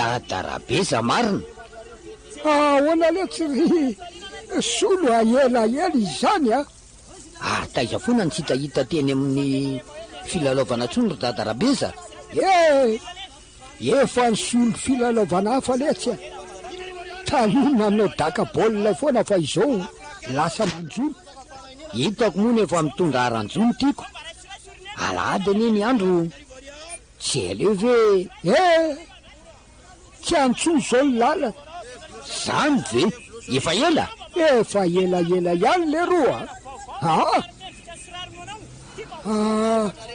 Dadarabeza marina. Ahoana le tsy ry solo aelaela izany a. Ary taiza foana ny tsy hitahita teny amin'ny filalaovana tsony ry dadarabeza. Efa ny solo filalaovana hafa letsy a. Taloha nanao daka baolina foana fa izao lasa manjony. Hitako moa nefa mitondra aranjony tiako. Alahady anie ny andro tsy aleo ve tsy antsoa zao ny lalana. Zany ve efa ela? Efa ela ihany le roa.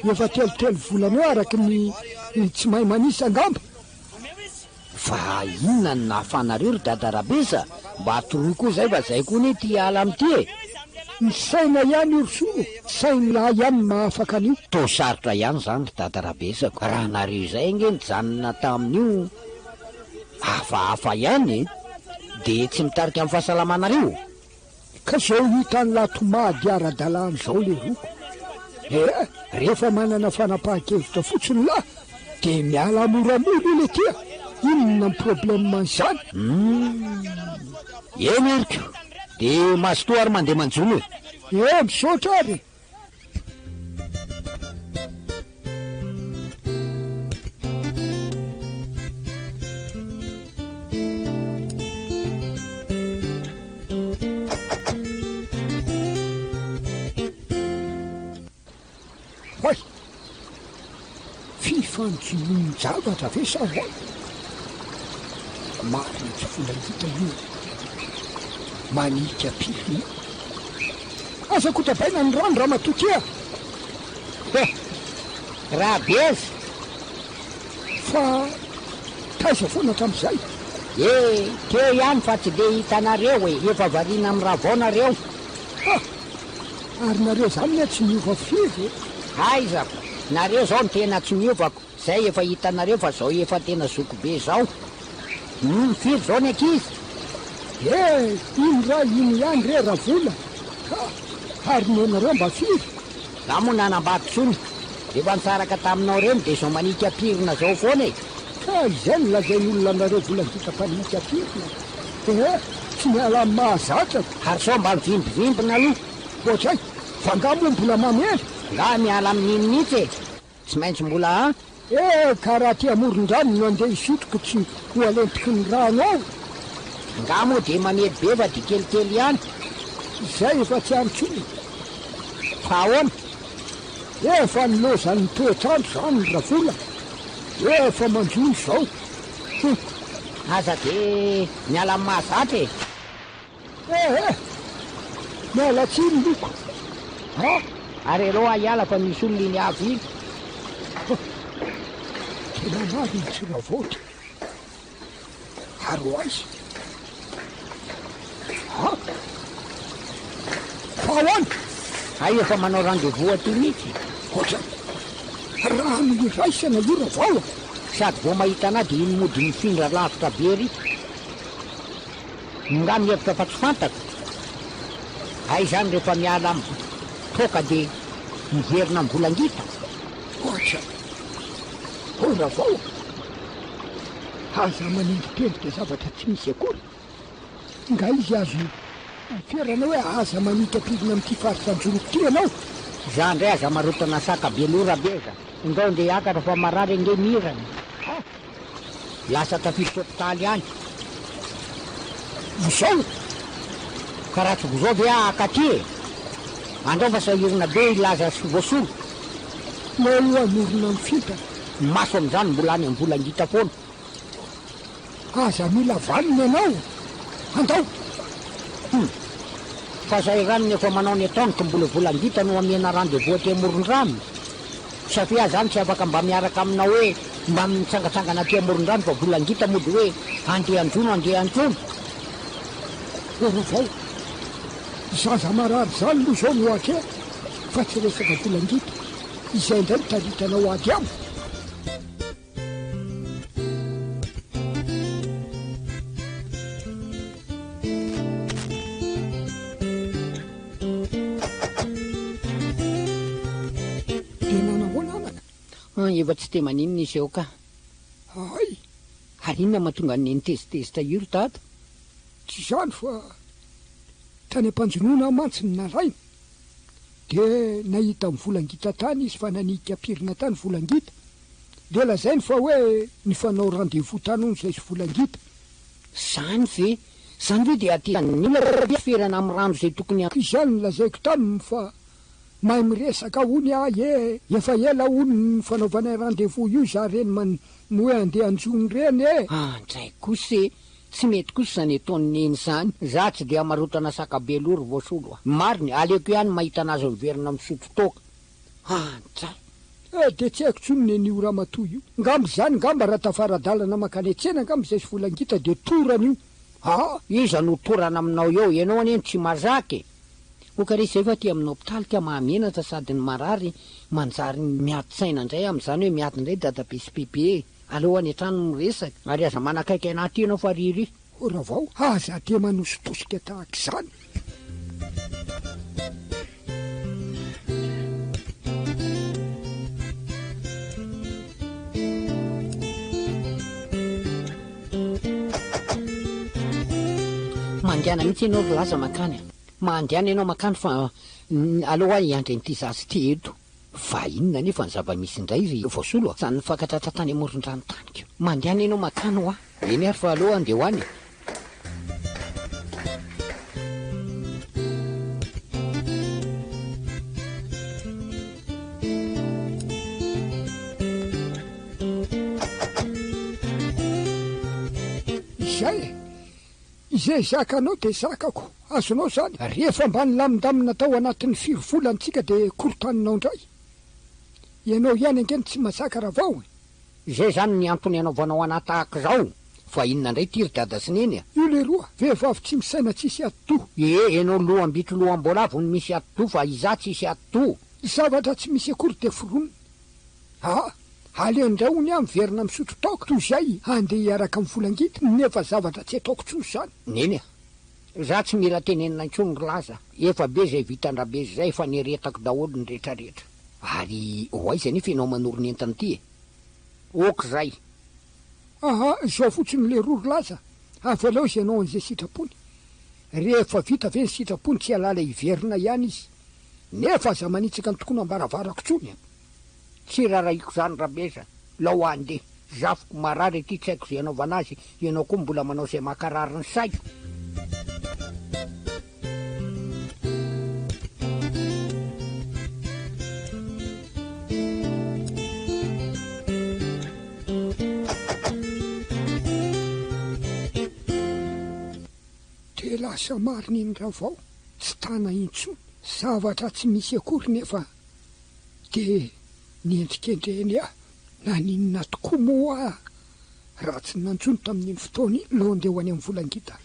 Efa telotelo volana eo araky ny tsy mahay manisa angamba. Fa inona ny nahafanareo ry dadarabeza mba atoroy koa zay fa zay koa ne ty ala amity ny saina ihany io ry solo. Saina ihany mahafaka an'io. To sarotra ihany zany ry dadarabezako. Raha nareo zay nge nijanona tamin'io hafahafa ihany dia tsy mitarika amin'ny fahasalamanareo. Ka zao hitany latomady ara-dalàna zao le roko. Rehefa manana fanapahan-kevitra fotsiny lahy dia miala moramora ile tia. Inona ny problème izany? Eny ariko dia mazotoa ary mandeha manjono e. Misaotra ary. Hoy, fifanjonony zavatra ve sa hoy? Marina tsy vola hita io manika piriny. Asa kotabaina ny rano raha matoky a. Rabeza fa taiza foana tam'izay ke ihany fa tsy de hitanareo e efa variana amin'ny raha vaonareo ary nareo zany ne tsy miova firy aizako nareo zao ny tena tsy miovako zay efa hitanareo fa zao efa tena zoko be zao firy zao ny ankizy iny raha iny ihany re raha vola ary ny anareo mba firy za moa nanambaditsony efa nitsaraka taminao reny de zao manika pirina zao foana e ka izay no lazain'olona nareo volangita-panika pirina tsy miala amin'ny mahazatrako ary sao mba mivimbivimbina aloha ohatsay fa ngamo mbola mamely nga miala amin'iny mihitsy e tsy maintsy mbola ka raha ty amoron-drano no andeha isotroko tsy ho alentiky ny rano ao nga moa de mamety be fa de kelikely ihany izay efa tsy antsony fa ahoana efa nilozany toetrandro zany ny ravola efa manjono zao aza de miala amin'ny mahazatra e miala tsiny loko ary aloha hiala fa misy olona iny avy iny tena mary ny tsy ravotra ary aiza fa ahoana ay efa manao rendez-vous aty mihitsy oatra raha no iraisana io ravao sady vo mahita ana de iny mody mifindra lavitra be ry nga mihevitra fa tsy fantako ay zany rehefa miala am toka de miverina amin'ny volangita oatra ravao aza manendripendry de zavatra tsy misy akory nga izy azo ferana hoe aza manikapirina am'ty faritsanjoroko ty anao za ndray aza marotana saka belora be za ndao nde akatra fa marary nge mirana lasa tafiditra hôpitaly any zao ka raha tsy zao ve akaty e andao fa sahirina be ilaza sy voasolo na io anorona mifintana maso am'izany mbola any amin'ny volangita foana aza mila vaniny anao andao fa zay ranony efa manao ny ataony ka mbola volangita no amiana rendez-vous aty amoron-drano satria zany tsy afaka mba miaraka aminao hoe mba mitsangatsangana aty amoron-drano fa volangita mody hoe andeha anjono ravao zaza marary zany aloha zao no ake fa tsy resaka volangita izay ndray mitaritanao ady amo efa tsy te maninona izy eo ka ay ary inona mahatonga ny nitezitezitra iro tata tsy zany fa tany ampanjonoana mantsy ny naraina de nahita amin'ny volangita tany izy fa nanikapirina tany volangita de lazainy fa hoe ny fanao rendez-vous tany ono zay sy volangita zany ve zany hoe de atynyolona ferana amin'ny rano zay tokony izany lazaiko taminy fa mahay miresaka ony efa ela ony ny fanaovanay rendez-vous io za reny no hoe andeha anjony reny ndray kosa tsy mety kosa zany ataony eny zany za tsy de amarotana sakabe lory voasolo mariny aleko ihany mahita anazy miverina misotro toka ndray de tsy haiko tsony nen'io raha matoy io ngambo zany ngamba raha tafaradalana makany atsena ngambo zay sy volangita de torana io iza no torana aminao eo ianao any eny tsy mazaka e okare zay fa ty amin'ny hôpitaly ka mahamenatra sady ny marary manjary miatitsaina indray am'izany hoe miady indray dadapesipepe alohan'ny atrano miresaka ary aza manakaiky anaty ianao fa riry ravao aza te manositosika tahaka izany mandiana mihitsy ianao ry laza makany mandiana ianao makany fa aloha hiandre nyity zasy ty eto fa inona nefa ny zava-misy indray ry voasolo zany nifakatratra tany amoron-drano taniko mandiana ianao makany ho eny ary fa aloha andeha hoany izay zakanao de zakako azonao zany rehefa mba nilamindamina tao anatin'ny firovolantsika de korotaninao indray ianao ihany angeny tsy mazaka raha vao zay zany ny antony anaovanao anahy tahaka zao. Fa inona indray tiry dada sy neny a? io le roa vehivavy tsy misaina tsisy ato. Enao loam-bitro loam-bolavo no misy ato fa iza tsisy ato. Zavatra tsy misy akory de foronina. Alendray ony aho miverina misotro taoko toy izay andeha hiaraka amin'ny volangity nefa zavatra tsy ataoko tsory zany. Neny a, za tsy mila tenenina intsony laza. Efa be zay vitandrabe zay fa neretako daholo ny rehetrarehetra. Ary hoaiza nefa ianao manorony entana ity e? Ok zay. Zao fotsiny le rory laza. Avy aleo izy ianao an'izay sitrapony. Rehefa vita ve ny sitrapony tsy alala hiverina ihany izy. Nefa aza manitsaka ny tokony ambaravarako tsony a. Tsy raraiko zany rabeza. Lao andeha. Zafiko marary ity tsy haiko zay anaovana azy. Ianao koa mbola manao zay makarary ny saiko. De lasa marina iny raha vao tsy tana intsony. Zavatra tsy misy akory nefa de niendrikendreny aho na ninona tokoa moa raha tsy nantsony tamin'iny fotoany lo andeha ho any amin'ny volangita.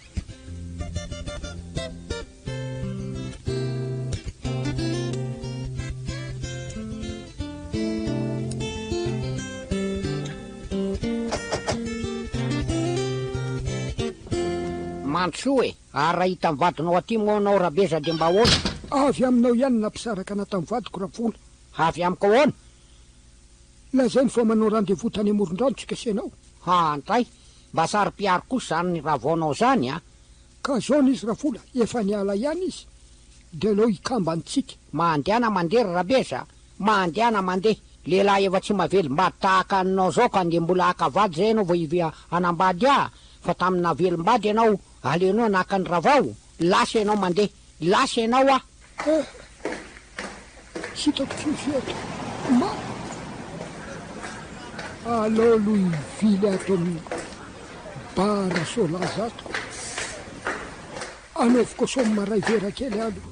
Mantsoa e, ara hita mivadinao aty moa anao rabeza de mba ahoana? Avy aminao ihany nampisaraka ana tamin'ny vadiko Ravola. Avy amiko ahoana? Lazainy fa manao rendez-vous tany amoron-drano tsika sy ianao. Antray, mba sary-piaro kosa zany ny ravaonao zany a. Ka zao n'izy Ravola, efa niala ihany izy de aleo ikamba antsika. Mandehana mandeha rabeza, mandehana mandeha. Lehilahy efa tsy mahavelom-bady tahaka anao zao ka nde mbola hakavady zay ianao vao ivy anambady ah. Fa tamina velombady ianao alenao naka ny ravao. Lasa ianao mandeha, lasa ianao ah. Hitako tsoseto ma aleo lo ivily ato amin'ny bara sola zatoko. Anaoviko somy maray vera kely alo.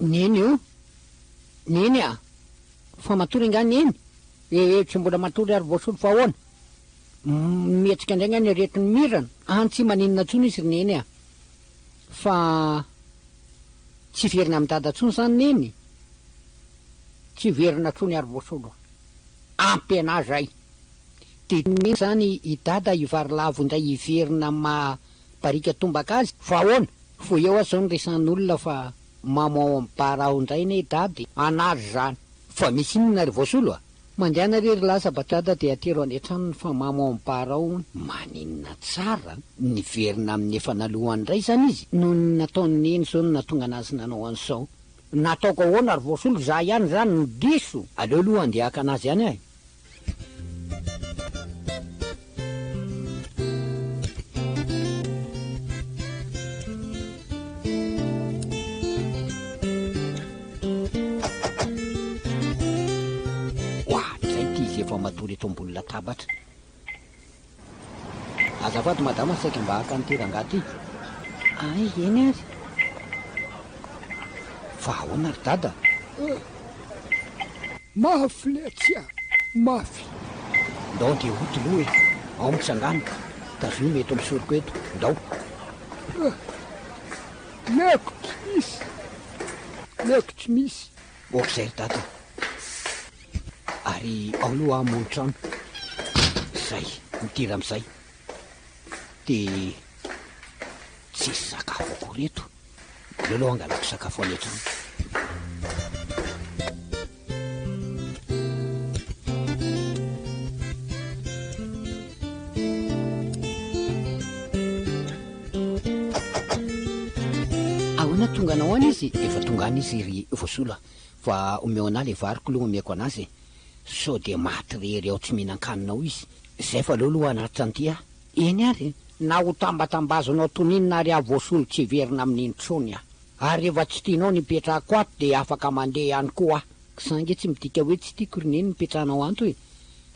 Neny io? Neny a? Fa matory nga neny? Tsy mbola matory ary voasolo fa ahoana? Mihetsika indray nga ny aretiny mirana. Tsy maninona tsony izy neny a. Fa tsy verina amin'ny dada tsony zany neny. Tsy verina tsony ary voasolo. Ampy ana zay. De miny zany i dada ivary lavo indray iverina barika tombaka azy. Fa ahoana? Fo eo azy zao ny resan'olona fa mamao amin'ny barao indray ne dady. Anazy zany. Fa misy inona ry voasolo a? Mandehana rery lasa batrada de atero any an-tranony fa mamao amin'ny barao. Maninona tsara ny verina amin'ny efa nalohany indray zany izy. No nataony neny zao no natonga anazy nanao an'izao. Nataoko ahoana ry voasolo, za ihany zany no diso. Aleo aloha andehaka anazy ihany ahy. Efa matory eto ambony latabatra. Azafady madama saika mba haka niteranga ty. Eny azy. Fa ahoana ry dada? Mafy le tsia, mafy. Ndao de oto loha e. Ao mitsangana. Tazomy eto misoriko eto. Ndao. Leko tsy misy. Leko tsy misy. Okizay ry dada. Ary ao aloha amony trano. Zay, mitira am'izay. De tsisy sakafo akory eto. Aleo aloha angalako sakafo any an-trano. Ahoana tonga anao any izy? Efa tonga any izy ry voasolo fa omeo anahy le variko aloha omeko anazy. So de maty rery ao tsy mihinan-kaninao izy. Zay fa aleo aloha anaty anty ah. Eny ary na ho tambatambazanao toninina ary voasolo tsy verina amin'iny tsony ah. Ary rehefa tsy tianao nipetrahako ato de afaka mandeha ihany koa ah. Sange tsy midika hoe tsy tiako ry neny nipetrahanao anto e.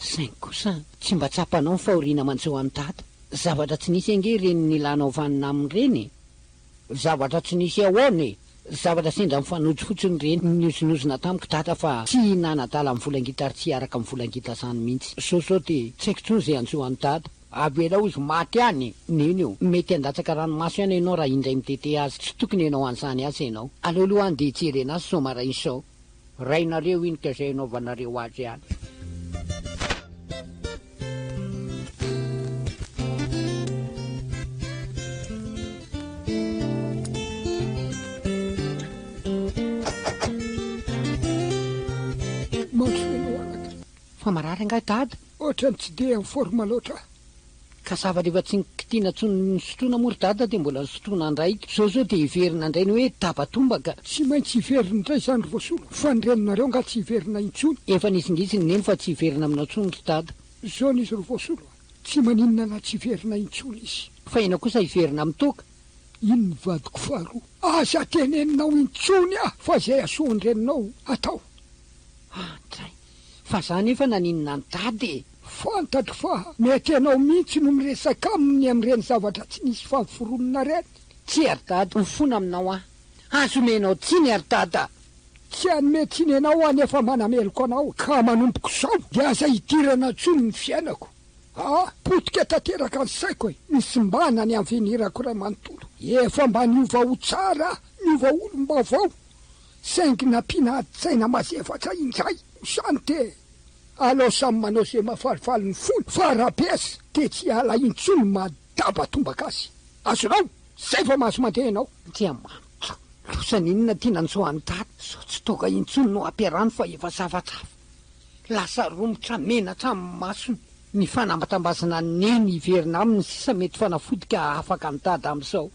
saingy kosa tsy mba tsapanao ny fahoriana mantseo amin'ny tata zavatra tsy nisy ange reny nilanao vanina amin'ireny zavatra tsy nisy ahoany zavatra sendra mifanojo fotsiny reny niozinozina tamiko tata fa tsy nanadala amin'ny volangitary tsy araka amin'ny volangita zany mihitsy sao de tsy haiko tsony zay antsoan'ny tata avelao izy maty any neny io mety andatsaka ranomaso ihany ianao raha indray mitete azy tsy tokony ianao an'izany asa ianao aleoaloha any de hitserena azy so marainy sao rainareo iny ka zay anaovanareo azy any fa marary angay dada ohatrany tsy de amin'ny forma loatra ka zava rehefa tsy nikitiana tsony nysotroana mory dada de mbola nysotroana indray sao de hiverina indray ny hoe tabatombaka tsy maintsy hiverina indray zany ry voasolo fa nyreninareo nga tsy hiverina intsony efa nisingisiny neny fa tsy hiverina aminao tsony ry dada zao n'izy ry voasolo tsy maninona na tsy hiverina intsony izy fa ina kosa hiverina amin'ny toka iny ny vadiko faharoa aza teneninao intsony fa zay asoany reninao atao tray fa zany efa naninona ny dady fantatro fa mety anao mihitsy no miresaka aminy amin'ireny zavatra tsy nisy fampiforonina reny tsy ari-dada mifona aminao azomenao tsy ny ari-dada tsy anome tsiny anao any efa manameloko anao ka manompoko sao de aza hidirana tsony ny fiainako potika tanteraka ny saiko misy mbana ny amvenirako ray manontolo efa mba niova ho tsara niova olombavao saingy nampiana ady-tsaina mazefatra indray sany te alao samy manao zay mahafalifaly ny fony fa raha-piasa de tsy ala intsony madabatombaka azy azonao zay fa mahazo mandeha ianao tia manitra losan'inona tiana nysoan'ny dada sao tsy toka intsony no ampiarany fa efa zavatra lasa romotra menatra amin'ny masony ny fanambatambazana neny hiverina aminy sisa mety fanafodika afaka amin'ny dada amin'izao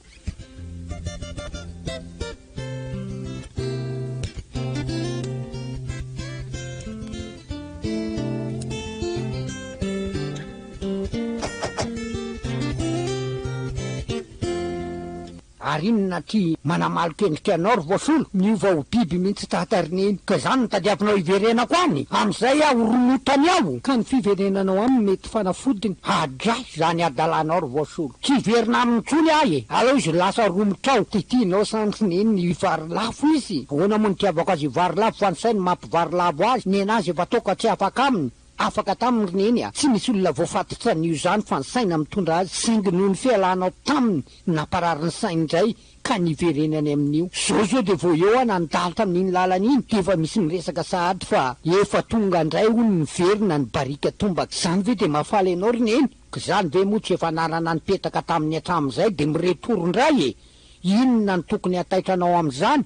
ary inona ty manamaloka endrika anao ry voasolo miova ho biby mihitsy tatarineny ka zany no tadiavinao hiverenako any amin'izay aho ronotany aho ka ny fiverenanao aminy mety fanafodiny adray zany adalanao ry voasolo tsy hiverina amin'ny tsony ahy alao izy lasa romotrao titianao sandrineny ny varilafo izy ahoana moa ny tiavako azy varilafo fa ny sainy mampivarilavo azy ny anazy efa toka tsy afaka aminy afaka taminy rineny tsy misy olona voafatitra an'io zany fa ny saina mitondra azy saingy noho ny fialanao taminy namparary ny sainy indray ka niverenany amin'io zao de vo eo nanidalitra amin'iny lalana iny de efa misy miresaka sahady fa efa tonga indray hono niverina ny barika tombaka zany ve de mahafaly anao rineny ka zany ve moa tsy efa nanana nipetaka tamin'ny atram'izay de miretoro indray inona ny tokony ataitranao am'izany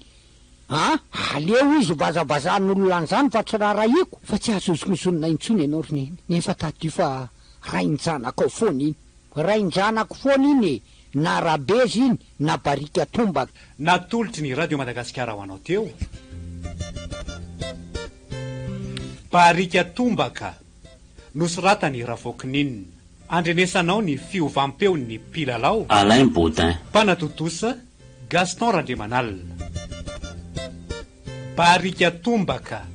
aleo izy vazavazan'olona an'izany fa tsy raharaiko fa tsy azozokosonina intsony ianao rineny nefa tadio fa rainjanako ao foana iny rainjanako foana iny na rabezy iny na barika tombaka natolotry ny radio madagasikara ho anao teo barika tombaka nosoratany ravokininina andrenesanao ny fiovampeo ny mpilalao Alain Baudin mpanatotosa Gaston Randriamanalina barika tombaka